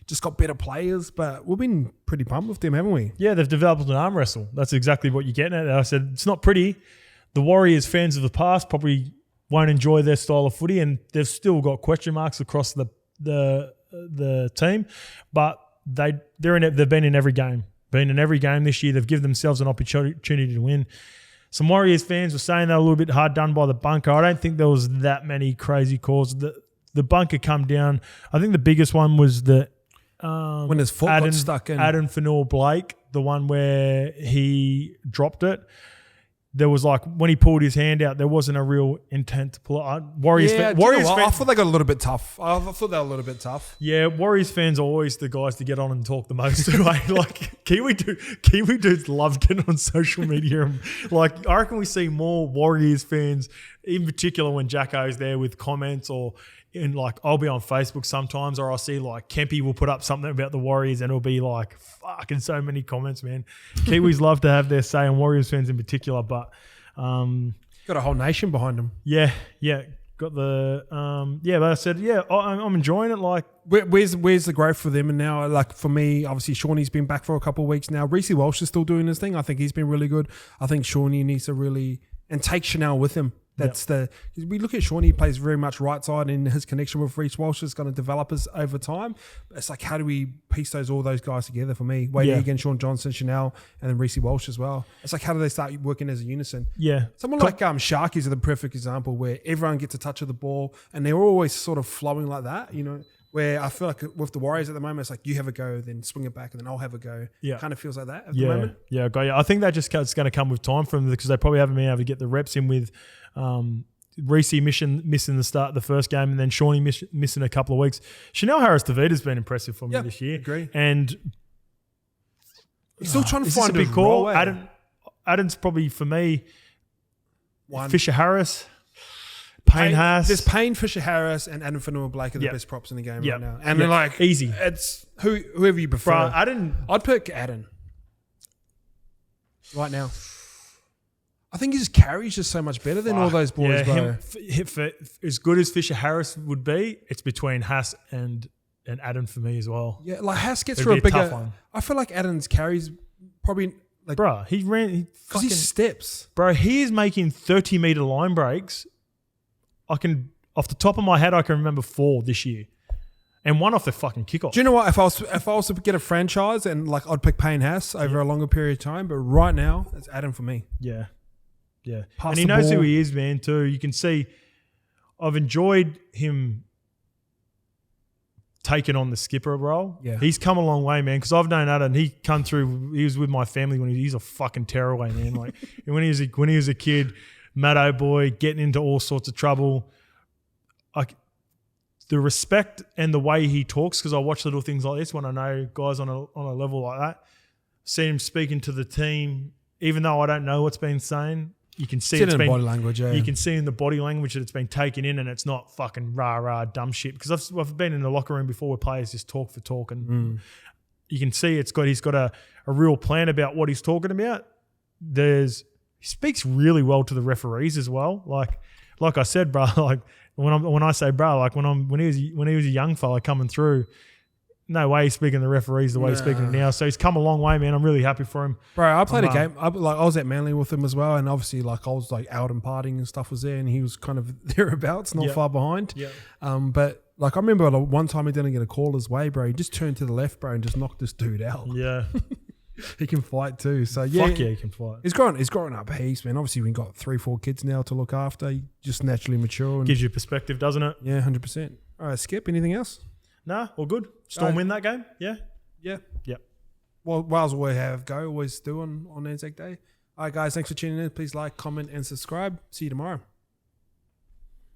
just got better players, but we've been pretty pumped with them, haven't we? Yeah, they've developed an arm wrestle. That's exactly what you're getting at. I said, it's not pretty. The Warriors fans of the past probably won't enjoy their style of footy, and they've still got question marks across the team, but they've been in every game. Been in every game this year. They've given themselves an opportunity to win. Some Warriors fans were saying they were a little bit hard done by the bunker. I don't think there was that many crazy calls. The bunker come down. I think the biggest one was the when his foot got stuck in. Adam Fanua-Blake, the one where he dropped it. There was when he pulled his hand out, there wasn't a real intent to pull it. Warriors fans, I thought they got a little bit tough. I thought they were a little bit tough. Yeah, Warriors fans are always the guys to get on and talk the most. Kiwi dudes love getting on social media. I reckon we see more Warriors fans, in particular when Jacko's there with comments or I'll be on Facebook sometimes, or I'll see Kempy will put up something about the Warriors and it'll be fucking so many comments, man. Kiwis love to have their say, and Warriors fans in particular, but got a whole nation behind them. Yeah, got the but I said I'm enjoying it. Where's the growth for them? And now, for me, obviously Shawnee's been back for a couple of weeks now. Reece Walsh is still doing his thing. I think he's been really good. I think Shawnee needs to really take Chanel with him. We look at Shawnee, he plays very much right side, and his connection with Reece Walsh is going to develop over time. It's how do we piece all those guys together for me? Wade Egan, Sean Johnson, Chanel, and then Reece Walsh as well. It's how do they start working as a unison? Yeah. Someone like Sharkies are the perfect example where everyone gets a touch of the ball and they're always sort of flowing like that, where I feel like with the Warriors at the moment, it's you have a go, then swing it back, and then I'll have a go. Yeah. It kind of feels like that at the moment. Yeah, I think that just it's going to come with time from them because they probably haven't been able to get the reps in with Reece missing the first game, and then Shawnee missing a couple of weeks. Chanel Harris-Tavita's been impressive for me this year. Agree. And he's still trying to find a big call. Adam's probably, for me, Fisher Harris. Payne Haas. There's Payne, Fisher Harris, and Adam Fanua-Blake are the best props in the game right now. And they're easy. It's whoever you prefer. Adam. I'd pick Adam right now. I think his carry's just so much better than all those boys, bro. As good as Fisher Harris would be, it's between Haas and Adam for me as well. Yeah, like Haas gets It'd through be a bigger. tough one. I feel like Adam's carries probably like. Bro, because he steps. Bro, he is making 30-meter line breaks. Off the top of my head, I can remember 4 this year. And one off the fucking kickoff. Do you know what? If I was to get a franchise and like I'd pick Payne Haas over a longer period of time, but right now it's Adam for me. Yeah. Yeah. Pass and he the knows ball. who he is, man, too. You can see I've enjoyed him taking on the skipper role. Yeah. He's come a long way, man, because I've known Adam. He was with my family when he's a fucking tearaway, man. Like when he was a kid, Maddo boy, getting into all sorts of trouble. The respect and the way he talks, because I watch little things like this when I know guys on a level like that. See him speaking to the team, even though I don't know what's been saying. You can see it's in been body language. Yeah. You can see in the body language that it's been taken in, and it's not fucking rah dumb shit. Because I've been in the locker room before where players just talk for talk, and you can see he's got a real plan about what he's talking about. He speaks really well to the referees as well. Like I said, bro. Like when I say bro, like when he was a young fella coming through. No way he's speaking to the referees the way he's speaking now. So he's come a long way, man. I'm really happy for him. Bro, I played a game. I was at Manly with him as well, and obviously, like I was like out and partying and stuff was there, and he was kind of thereabouts, not far behind. Yeah. But like I remember one time he didn't get a call his way, bro. He just turned to the left, bro, and just knocked this dude out. Yeah. He can fight too. So yeah, Fuck yeah, he can fight. He's growing up heaps, man. Obviously, we've got 3-4 kids now to look after. He just naturally mature. And, gives you perspective, doesn't it? Yeah, 100%. All right, Skip. Anything else? Nah, all good. Storm win that game? Yeah. Yeah. Yep. Well, Wales will have go. Always do on Anzac Day. All right, guys. Thanks for tuning in. Please like, comment, and subscribe. See you tomorrow.